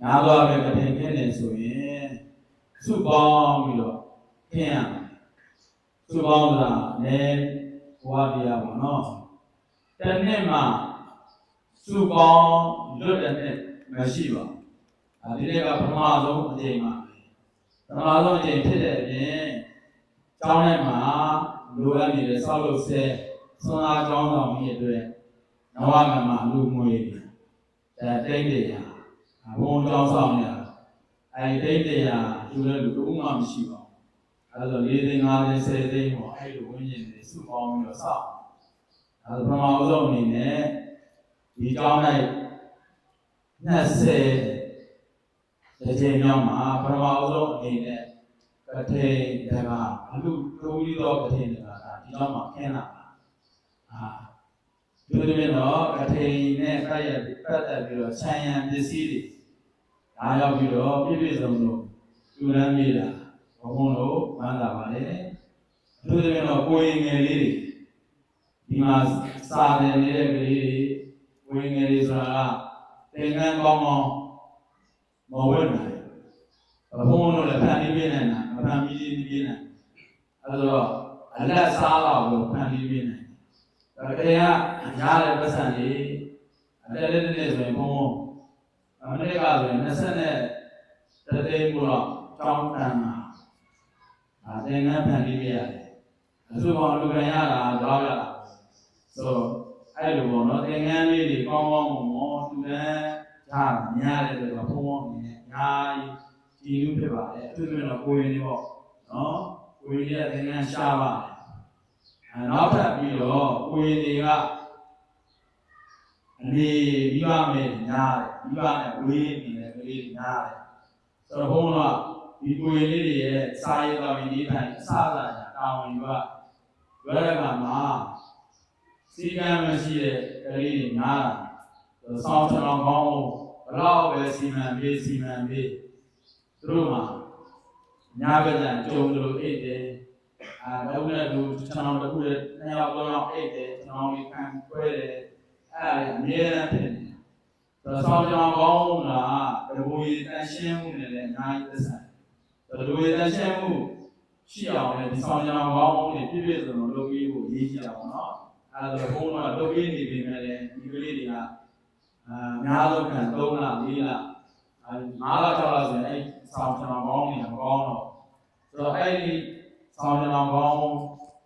Speaker 5: နားသွားပဲကထိန်ခင်းနေဆိုရင်စုပေါင်းပြီးတော့ခင်းရမယ်စုပေါင်းတာလည်းဘဝတရားပေါ့နော်တနေ့မှာစုပေါင်းလွတ်တဲ့နေ့မရှိပါဘူးဒီနေ့ကပထမဆုံးအချိန်မှာပထမဆုံးအချိန်ဖြစ်တဲ့အပြင်ကျောင်းထဲမှာလိုအပ်နေတဲ့ဆောက်လုပ်ဆဲဆွမ်းအားကျောင်းဆောင်ကြီးအတွက်နဝကမလူငွေတိတ်တွေဘုံကျောင်းဆောင်ရတိတ်တွေယူတဲ့လူတစ်ဦးမှမရှိပါဘူးဆို4သိန်း5သိန်း10သိန်းပေါ့အဲ့လိုဝင်းကျင်တွေစုပေါင်းပြီးတော့ဆောက်ပထမဆုံးအနေနဲ့ဒီကျောင်း၌20တစ်ချိန်မြောက်မှာပထမဆုံးအနေနဲ့ကထိန်ကအလူတိုးပြီးတော့ကထိန်တွေကဒီကျောင်းမှာခင်းလာဒီလိုမျိုးတော့ကထိန်နဲ့ပတ်သက်ပြီးတော့ခြံရံပစ္စည်းတွေဒါရောက်ပြီးတော့ပြည့်စုံလို့လူရန်ပြေးတာဘုံတို့မှန်းလာပါလေဒီလိုမျိုးတော့ကိုရင်ငယ်လေးတွေဒီမှာစာသင်နေတဲ့ကလေးတွေကိုရင်ငယ်လေးဆိုတာကသင်္ကန်းကောင်းကောင်းမဝတ်နိုင်ဘုံတို့လည်းဖန်ပြီးပြနေတယ်မဖန်ပြီးပြနေတယ်အဲဆိုတော့အလက်စားတော့ဖန်ပြီးပြနေတယ်တရားရားတဲ့ပတ်စံကြီးအတက်လေးနဲ့ဆိုရင်ဘုံမနေ့ကဆိုရင်20နဲ့တသိန်းကိုတော့တောင်းတန်းတာသင်္ကန်းဖန်ပြီးပြရတယ်အစုပေါင်းလူခံရတာတော့ရတာဆိုအဲ့လိုပေါ့နော်သင်္ကန်းလေးတွေကောင်းကောင်းမွန်တူတန်းထားများတယ်ဆိုတော့ဘုံဘုံအနေနဲ့ညာကြည်လူဖြစ်ပါတယ်အထူးသဖြင့်တော့ကိုရင်တွေပေါ့နော်ကိုရင်ရဲ့သင်္ကန်းရှားပါတယ်နောက်ထပ်ပြီးတော့ကိုရင်တွေကနေမိဘမဲ့ညားတယ်မိဘနဲ့ဝေးနေတဲ့ကလေးညားတယ်ဆိုတော့ဘုံတော့ဒီကိုရင်လေးတွေရဲ့စာရေးတော်ရင်ဒီထိုင်အစအစတာဝန်ယူရွရကမှာစီကံမရှိတဲ့ကလေးတွေညားတာဆောင်းချောင်းကောင်းဘလောက်ပဲစီမံပေးသူတို့မှာညာဘက်ကျကြုံလို့အိတ်တယ်တော့လည်းသူချောင်းတစ်ခုနဲ့2ယောက်3ယောက်အိတ်တယ်ချောင်းလေးခံခွဲတယ်အဲ့ဒါအမြဲတမ်းဖြစ်နေတယ်ဆောင်းချောင်းကောင်းကတဘူရီတန်ရှင်းမှုနဲ့လည်းအများကြီးသက်ဆိုင်တဘူရီတန်ရှင်းမှုရှိအောင်လည်းဒီဆောင်းချောင်းကောင်းတွေပြည့်ပြည့်စုံစုံလုပ်ပြီးဖို့ရည်ကြည့်တာပေါ့နော်အဲ့ဒါဆိုဘုန်းတော်လုပ်ပြီးနေပြီမဲ့လည်းဒီကလေးတွေကများသောခံ3လ4လ5လ6လဆိုရင်အဲ့ဆောင်းချောင်းကောင်းတွေမကောင်းတော့ဆိုတော့အဲ့ဒီဆောင်းချောင်းကောင်း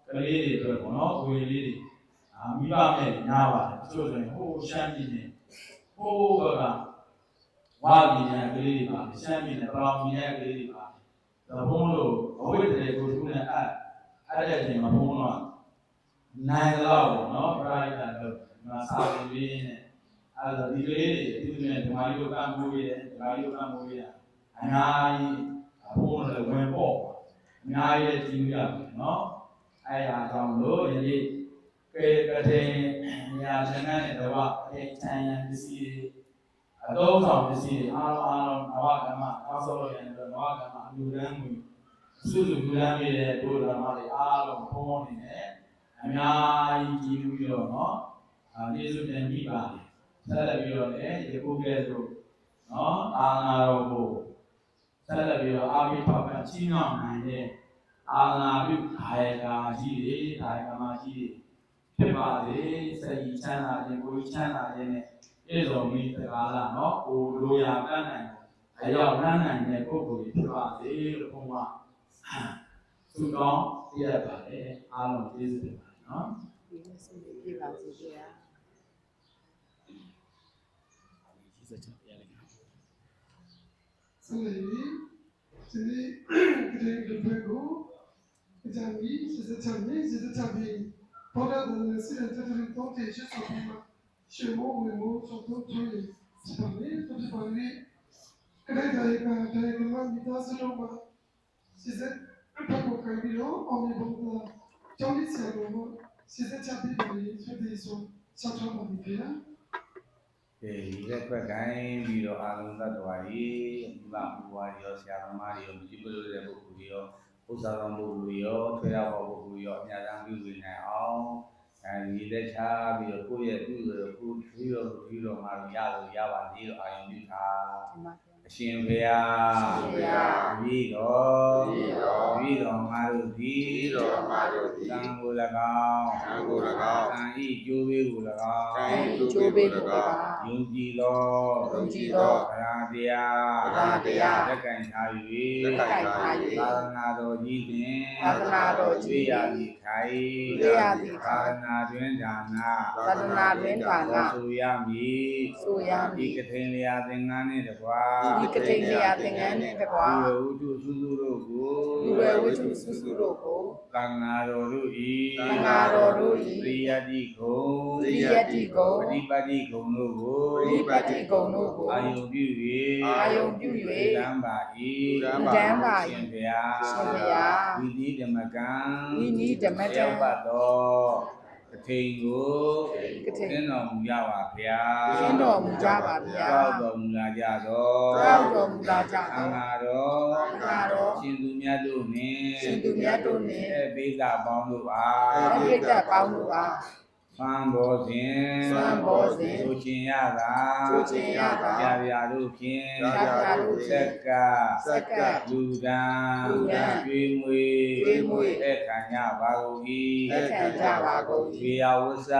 Speaker 5: ကလေးတွေအတွက်ပေါ့နော်ကိုယ်လေးတွေမိဘမဲ့ညားပါတယ်တချို့ဆိုရင်ဟိုရှမ်းပြည်နယ်ဟိုဘက်ကဝါပြည်နယ်ကလေးတွေပါရှမ်းပြည်နယ်ပလောင်ပြည်နယ်ကလေးတွေပါဒါဘုန်းလို့အဝိတ္တတွေကိုသူနဲ့အဲ့တဲ့အချိန်မှာဘုန်းတော့နိုင်တော့ပေါ့နော်ပရိုက်တာလို့ငါစာပေလေးနဲ့အဲ့ဒါဒီကလေးတွေသူနဲ့ဓမ္မကြီးတို့ကမ်းမိုးရတယ်ဓမ္မကြီးတို့ကမ်းမိုးရအများကြီးဘုန်းလည်းဝင်ပေါ့အများကြီးကြည့်ရပြီနော်အဲ့ဒါကြောင့်လို့ယနေ့ကထိန်ညာသင်္ကန်းနဲ့တော့အချမ်းရံပစ္စည်းတွေအသုံးဆောင်ပစ္စည်းတွေအားလုံးနဝကမအောက်ဆုံးလို့ရတယ်နဝကမအလူရန်မှုစုစုလူရန်ပြည့်တဲ့ဘုရားမတွေအားလုံးဘုံနေနဲ့အများကြီးကြည်ပြီးတော့နော်ကျေးဇူးတင်ပြီးပါတယ်ဆက်လက်ပြီးတော့လည်းယခုကဲ့သို့နော်အာနာတော်ကိုဆက်လက်ပြီးတော့အာဘိထောက်ခံချီးမြှောက်နိုင်တဲ့အာနာပြုခါယကာကြီးတွေခါယကမကြီးတွေဖြစ်ပါစေစိတ်ချမ်းသာခြင်းကိုယ်ချမ်းသာခြင်းနဲ့ပြည့်စုံပြီးတကားလားနော်ကိုလိုရာကမ်းနိုင်အရောက်လမ်းနိုင်တဲ့ပုဂ္ဂိုလ်တွေဖြစ်ပါစေလို့ဘုရားဆုတောင်းရပါတယ်အားလုံးကျေးဇူးတင်ပါတယ်နော်
Speaker 2: ဒီနေ့စိတ်ပြပါစေဗျာ
Speaker 1: ဆက်လက်ပြီးဒီနေ့ကလေးတွေဘက်ကိုအကြံပြီးစစ်စစ်ချပြီးဘောဓဂုဏ်နဲ့စစ်တဲ့တတိတောင်းတရှိဆိုပြီးမှရှေမိုးဝင်မိုးဆိုတော့သူတွေစပါနေသူပါနေကလေးတွေကမိသားစုလုံးမှာစစ်စစ် ဘက်ကိုခိုင်းပြီးတော့အောင်မြင်ဖို့ကျောင်းလေးဆရာတော်ကိုစစ်သက်ချက်ပြီးပြီးဆွေးနွေးဆိုဆောက်ထားပါပြီဗျာ
Speaker 3: ဒီရက်ွက်ကိုင်းပြီးတော့အာလုံးသတ္တဝါကြီးဒီမှာဘူဝါရောဆရာသမားတွေရောမြည်ပလို့တဲ့ပုဂ္ဂိုလ်တွေရောဥစ္စာတော်ပုဂ္ဂိုလ်ရောထွေရဘောပုဂ္ဂိုလ်ရောအများအားပြုနေနိုင်အောင်အဲဒီလက်ချပြီးတော့ကိုယ့်ရဲ့ပြုလို့ကိုပြီးတော့မှရလို့ရပါသေးတော့အာယုံပြုတာအရှင်ဘုရားပြီးတော့ငါတို့သည်
Speaker 4: တော်မှာတို့သည်
Speaker 3: သံကို၎င်း
Speaker 4: သံကို၎င်း
Speaker 3: သံဤကျိုးပေးကို၎င်း
Speaker 4: သံဤကျိုးပေးကို၎င်း
Speaker 3: ယုံကြည်သော
Speaker 4: ယုံကြည်သော
Speaker 3: ဗရာတရား
Speaker 4: ဗရာတရား
Speaker 3: လက်ကင်ထား
Speaker 4: လက်ကင်ထား
Speaker 3: ၍သာသနာတော်ကြီးတွင်
Speaker 2: သာသနာတော်ကြီး
Speaker 3: တွေ့ရသည့်ခိုင်
Speaker 2: တွေ့ရသည့်ခို
Speaker 3: သာ
Speaker 2: င်
Speaker 3: သနာတွင်ဒါန
Speaker 2: သာသနာတွင်ဌာန
Speaker 3: ဆိုရမည်
Speaker 2: ဆိုရမ
Speaker 3: ဒီ
Speaker 2: ည်
Speaker 3: ကထိန်လျာသင်္ကန်းနှင့်တကွာ
Speaker 2: ဒီကတိန်လျာသင်္ကန်းနှင့်တကွာ
Speaker 3: ဝေဝုတုစုစုတို့ကို
Speaker 2: လူဝဲဝိတုစုစုတို့ကို
Speaker 3: သံဃာတော်တို့၏
Speaker 2: သံဃာတော်တို့၏
Speaker 3: သရိယတိဂုံ
Speaker 2: သရိယတိကုံ
Speaker 3: ပฏิပတ်တိဂုံတို့ကို
Speaker 2: ပฏิပတ်တိကုံတို့ကို
Speaker 3: အာယုံပြု
Speaker 2: အာယုံပြု
Speaker 3: တံပါ၏
Speaker 2: တံပါ
Speaker 3: ရှင်
Speaker 2: ၏
Speaker 3: ဘုရား
Speaker 2: ရှင်ဘုရား
Speaker 3: ဝိနည်းဓမ္မကံ
Speaker 2: ဝိနည်းဓမ္မကံ
Speaker 3: ရောက်ပတ်သောကထိန်ကို
Speaker 2: ကထိန်
Speaker 3: သင်တော်မူကြပါဗျာ
Speaker 2: ရှင်းတော်မူကြပါဗျာ
Speaker 3: ကြောက်တော်မူလာကြသော
Speaker 2: ကြောက်တော်မူလာကြ
Speaker 3: သံ
Speaker 2: သော
Speaker 3: ဃာတော်
Speaker 2: သံဃာတော်
Speaker 3: ရှင်သူမြတ်တို့နှင့်
Speaker 2: ရှင်သူမြတ်တို့နှင့်
Speaker 3: ဧပိသပေါင်းတို့အား
Speaker 2: အပိဋကပေါင်းတို့အား
Speaker 3: ဖန်ဘောစဉ်
Speaker 2: ဖန်ဘောစဉ်
Speaker 3: ဆိုခြင်းရတာ
Speaker 2: ဆိုခြင်းရတာ
Speaker 3: ပြပြတို့ဖြင့်
Speaker 2: ပြပြတို့ဖြ
Speaker 3: ဆ
Speaker 2: င့်
Speaker 3: က်က
Speaker 2: ဆက်က
Speaker 3: လူဒံ
Speaker 2: လူဒံ
Speaker 3: ကျွေးမွေ
Speaker 2: ကျွေးမွေ
Speaker 3: သက်ခံကြပါကုန်၏
Speaker 2: သက်ခံကြပါကုန်၏
Speaker 3: ဝေယဝစ္စ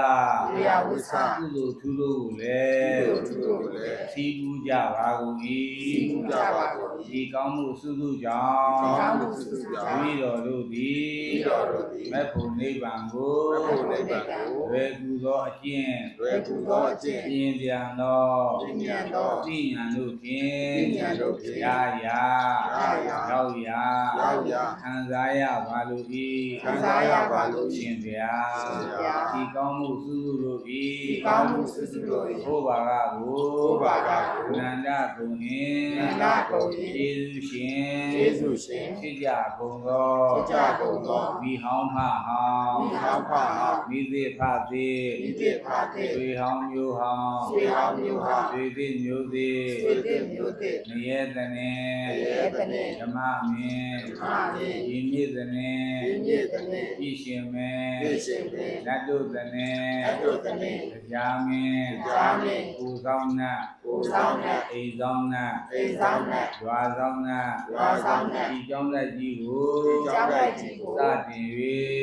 Speaker 2: ဝေယဝစ္စ
Speaker 3: ကုသိုလ်ထူးတို့ကိုလည်း
Speaker 2: ကုသိုလ်ထူးတို့ကိုလည်း
Speaker 3: စီးပူးကြပါကုန်၏
Speaker 2: စီးပူးကြပါကုန်၏
Speaker 3: ဒီကောင်းမှုစုစုကြောင့်
Speaker 2: ဒီကောင်းမှုစုစုကြောင့်
Speaker 3: မိတော်တို့သည်
Speaker 2: မိတော်တို့သည်
Speaker 3: မေဖို့နိဗ္ဗာန်ကို
Speaker 4: မေဖို့နိဗ္ဗာန်ကို
Speaker 3: လွယ်ကူသောအကျင့်
Speaker 4: လွယ်ကူသောအကျင့်
Speaker 3: ပြင်းပြန်သော
Speaker 2: ပြင်းပြန်သော
Speaker 3: သိဉာဏ်တို့ဖြင့်
Speaker 2: သိဉာဏ်တို့ဖြင့်
Speaker 3: ရာရာ
Speaker 2: ရောက်ရာ
Speaker 3: ရောက်ရာ
Speaker 4: ရောက်ရာ
Speaker 3: ခံစားရပါလို့ဤ
Speaker 2: ခံစားရပါလို့ဤ
Speaker 3: ရှင်ဗျာ
Speaker 2: ရှင်ဗျာ
Speaker 3: ဒီကောင်းမှုစုစုတို့ဤ
Speaker 2: ဒီကောင်းမှုစုစုတို့၏
Speaker 3: ဘုရားကကို
Speaker 2: ဘုရားကကို
Speaker 3: နန္ဒကုန်နှင့်
Speaker 2: နန္ဒကုန်နှင့်
Speaker 3: ယေရှုရှင်
Speaker 2: ယေရှုရှင်
Speaker 3: ဖြစ်ကြကုန်သော
Speaker 2: ဖြစ်ကြကုန်သော
Speaker 3: မိဟောင်းဖဟောင်း
Speaker 2: မိဟောင်းဖဟောင်း
Speaker 3: မိသေးဖသေး
Speaker 2: မိသေးဖသေး
Speaker 3: ဆွေဟောင်းမျိုးဟောင်း
Speaker 2: ဆွေဟောင်းမျိုးဟောင်း
Speaker 3: ဆွေသေးမျိုးသေး
Speaker 2: ဆွေသေးမျိုးသေး
Speaker 3: နယေတနေ
Speaker 2: နယေတနေ
Speaker 3: ဓမ္မမင်း
Speaker 2: ဓမ္မမင်း
Speaker 3: ဤမြစ်တနေ
Speaker 2: ဤမြစ်တနေ
Speaker 3: ဤရှင်မင်း
Speaker 2: ဤရှင်မင်း
Speaker 3: နတ်တို့တနေ
Speaker 2: နတ်တို့တနေ
Speaker 3: တရားမင်း
Speaker 2: တရားမင်း
Speaker 3: ကိုဆောင်နတ်
Speaker 2: ကိုဆောင်နတ်
Speaker 3: အိမ်ဆောင်နတ်
Speaker 2: အိမ်ဆောင်နတ်
Speaker 3: ရွာဆောင်နတ်
Speaker 2: ရွာဆောင်နတ်
Speaker 3: ဒီကြောင့်လက်ကြီးကို
Speaker 2: ဒီကြောင့်လက်ကြီးကို
Speaker 3: စတင်၍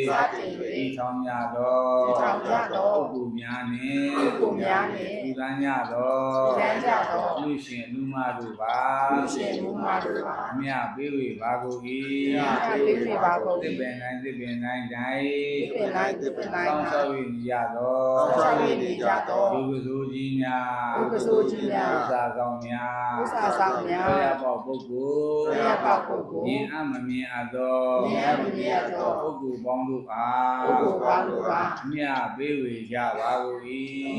Speaker 2: စတင်၍
Speaker 3: ဤဆောင်ရသော
Speaker 2: ဤဆောင်ရသော
Speaker 3: ပုဂ္ဂိုလ်များနှင့်
Speaker 2: ပုဂ္ဂိုလ်များနှင့်
Speaker 3: လူသားများသော
Speaker 2: လူသားများသော
Speaker 3: လူရှင်လူမတို့ပါ
Speaker 2: လူရှင်လူမတို့ပါ
Speaker 3: အမြပေးဝေပါကုန်၏
Speaker 2: မြတ်ပေးဝေပါကုန်၏
Speaker 3: သစ်ပင်တိုင်းသစ်ပင်တိုင်းတိုင်း
Speaker 2: သစ်ပင်တိုင်းသစ်ပင်တိုင်း
Speaker 3: ဆောင်းဆောက်၍နေကြသော
Speaker 2: ဆောင်းဆောက်၍နေကြသော
Speaker 3: လူကစိုးကြီးများ
Speaker 2: လူကစိုးကြီးများ
Speaker 3: ဥစ္စာဆောင်များ
Speaker 2: ဥစ္စာဆောင်များ
Speaker 3: ဘုရားပေါပုဂ္ဂိုလ်
Speaker 2: ဘုရားပေါပုဂ္ဂိုလ်
Speaker 3: မြင်အမမြင်အပ်သော
Speaker 2: မြင်အမမြင်အပ်သော
Speaker 3: ပုဂ္ဂိုလ်ပေါင်းတို့အား
Speaker 2: ပုဂ္ဂိုလ်ပေါင်းတို့အား
Speaker 3: အမြပေးဝေကြပါကုန်၏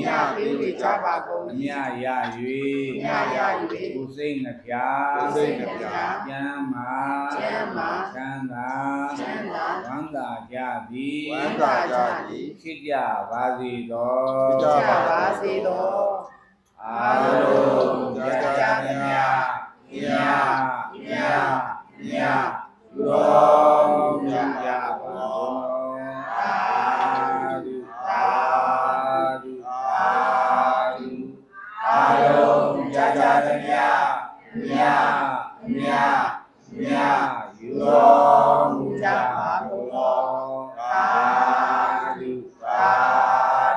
Speaker 2: မြတ်ပေးဝေကြပါကုန်
Speaker 3: အ
Speaker 2: ၏
Speaker 3: မြရ၍
Speaker 2: မြတ်ရ၍
Speaker 3: ကိုယ်စိတ်နှဖျား
Speaker 2: ကိုယ်စိတ်နှဖျား
Speaker 3: ကျမ်းမာ
Speaker 2: ကျမ်းမာ
Speaker 3: ချမ်းသာ
Speaker 2: ချမ်းသာ
Speaker 3: ဝမ်းသာကြသည်
Speaker 4: ဝမ်းသာကြသည်
Speaker 3: ဖြစ်ကြပါစေသော
Speaker 4: ဖြစ်ကြ
Speaker 2: ကြပါစေသော
Speaker 3: အာလုံးကြကြမြတ်မြတ်မြတ်မြတ်တော်မြတ်ကြပါသောအာတုအာတုအာတုအာလုံးကြကြမြတ်မြတ်မြတ်မြတ်ယူတော်မူကြပါကုန်သောအာတုအာ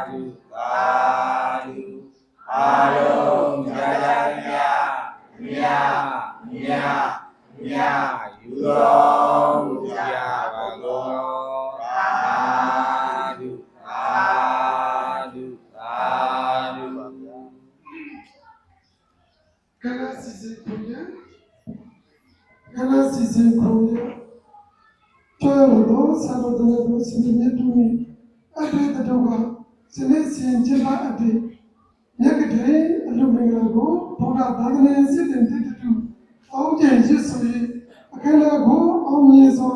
Speaker 3: တုအာတုအာလုံးကြကြမြတ်မြတ်မြတ်မြတ်ယူတော်မူကြပါကုန်သောအာတုအာတုအာတု
Speaker 1: ခဏစီစဉ်ခွင့်ရခဏစီစဉ်ခွင့်ရကျော်တော်ဆရာတော်တို့စီမံတူအတေတတော်ကစနေစဉ်ကျင်းပအတေမြတ်ကလေးအလူမင်္ဂလာကိုဘုရားသာသနာစစ်တင်တတူအောင်းကျင်ရစ်ဆိုရင်အခမ်းအနားကိုအောင်မြင်စွာ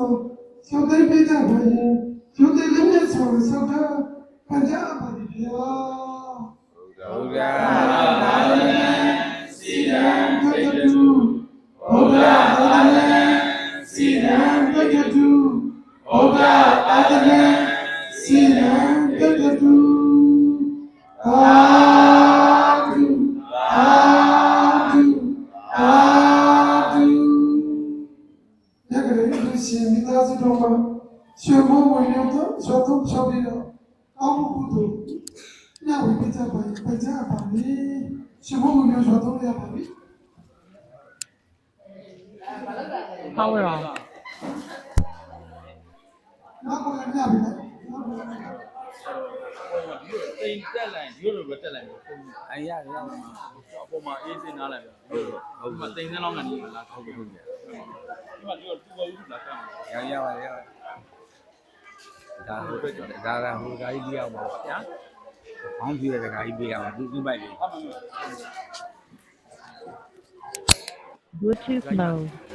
Speaker 1: ကျောင်းသိပေးကြပါရင်ကျိုးတဲ့လေးနဲ့ဆောင်းဆောက်တာပန်ကြပါလိမ့်ဗျာ
Speaker 3: ဘုရား
Speaker 5: သာသနာစီရန်တကတူ
Speaker 1: ဘုရားသာသနာစီရန်တကတူ
Speaker 5: ဘုရားသာသနာ
Speaker 1: စီရန်တကတူအာတုအာတုအာတုညကလေးလူရှင်မိသားစုတော်မှာရွှေဘုံဝင်ရောက်တော့ရွှေသုံးချောပြီးတော့အောက်ဘုဒ္ဓညဝိပကြပါပကြပါလေရွှေဘုံဝင်ရောက်ရွှေသုံးရပါပြီ
Speaker 6: ဟောင်းရော
Speaker 1: နောက်ကိုလည်းညပြီလား
Speaker 5: တိမ်တက်လိုက်ရိုးရိုးပဲတက်လိုက်ပုံ
Speaker 3: အရာရ
Speaker 5: အပေါ်မှာအေးစင်းနားလိုက်ပဲဟုတ်မှာတိမ်စင်းလောက်ကနေလာဟုတ်ကဲ့ဟုတ်ကဲ့ဒီမှာဒီတော့တူဘူးလာကမ်း
Speaker 3: ရပါဒါဟိုဒါကဟိုဂါကြီးပြရမှာဗျာဘောင်းပြရတဲ့ဂါကြီးပြရမှာသူ့ပိုက်လေး
Speaker 5: ဟုတ်ပါဘူး
Speaker 7: Bluetooth mode.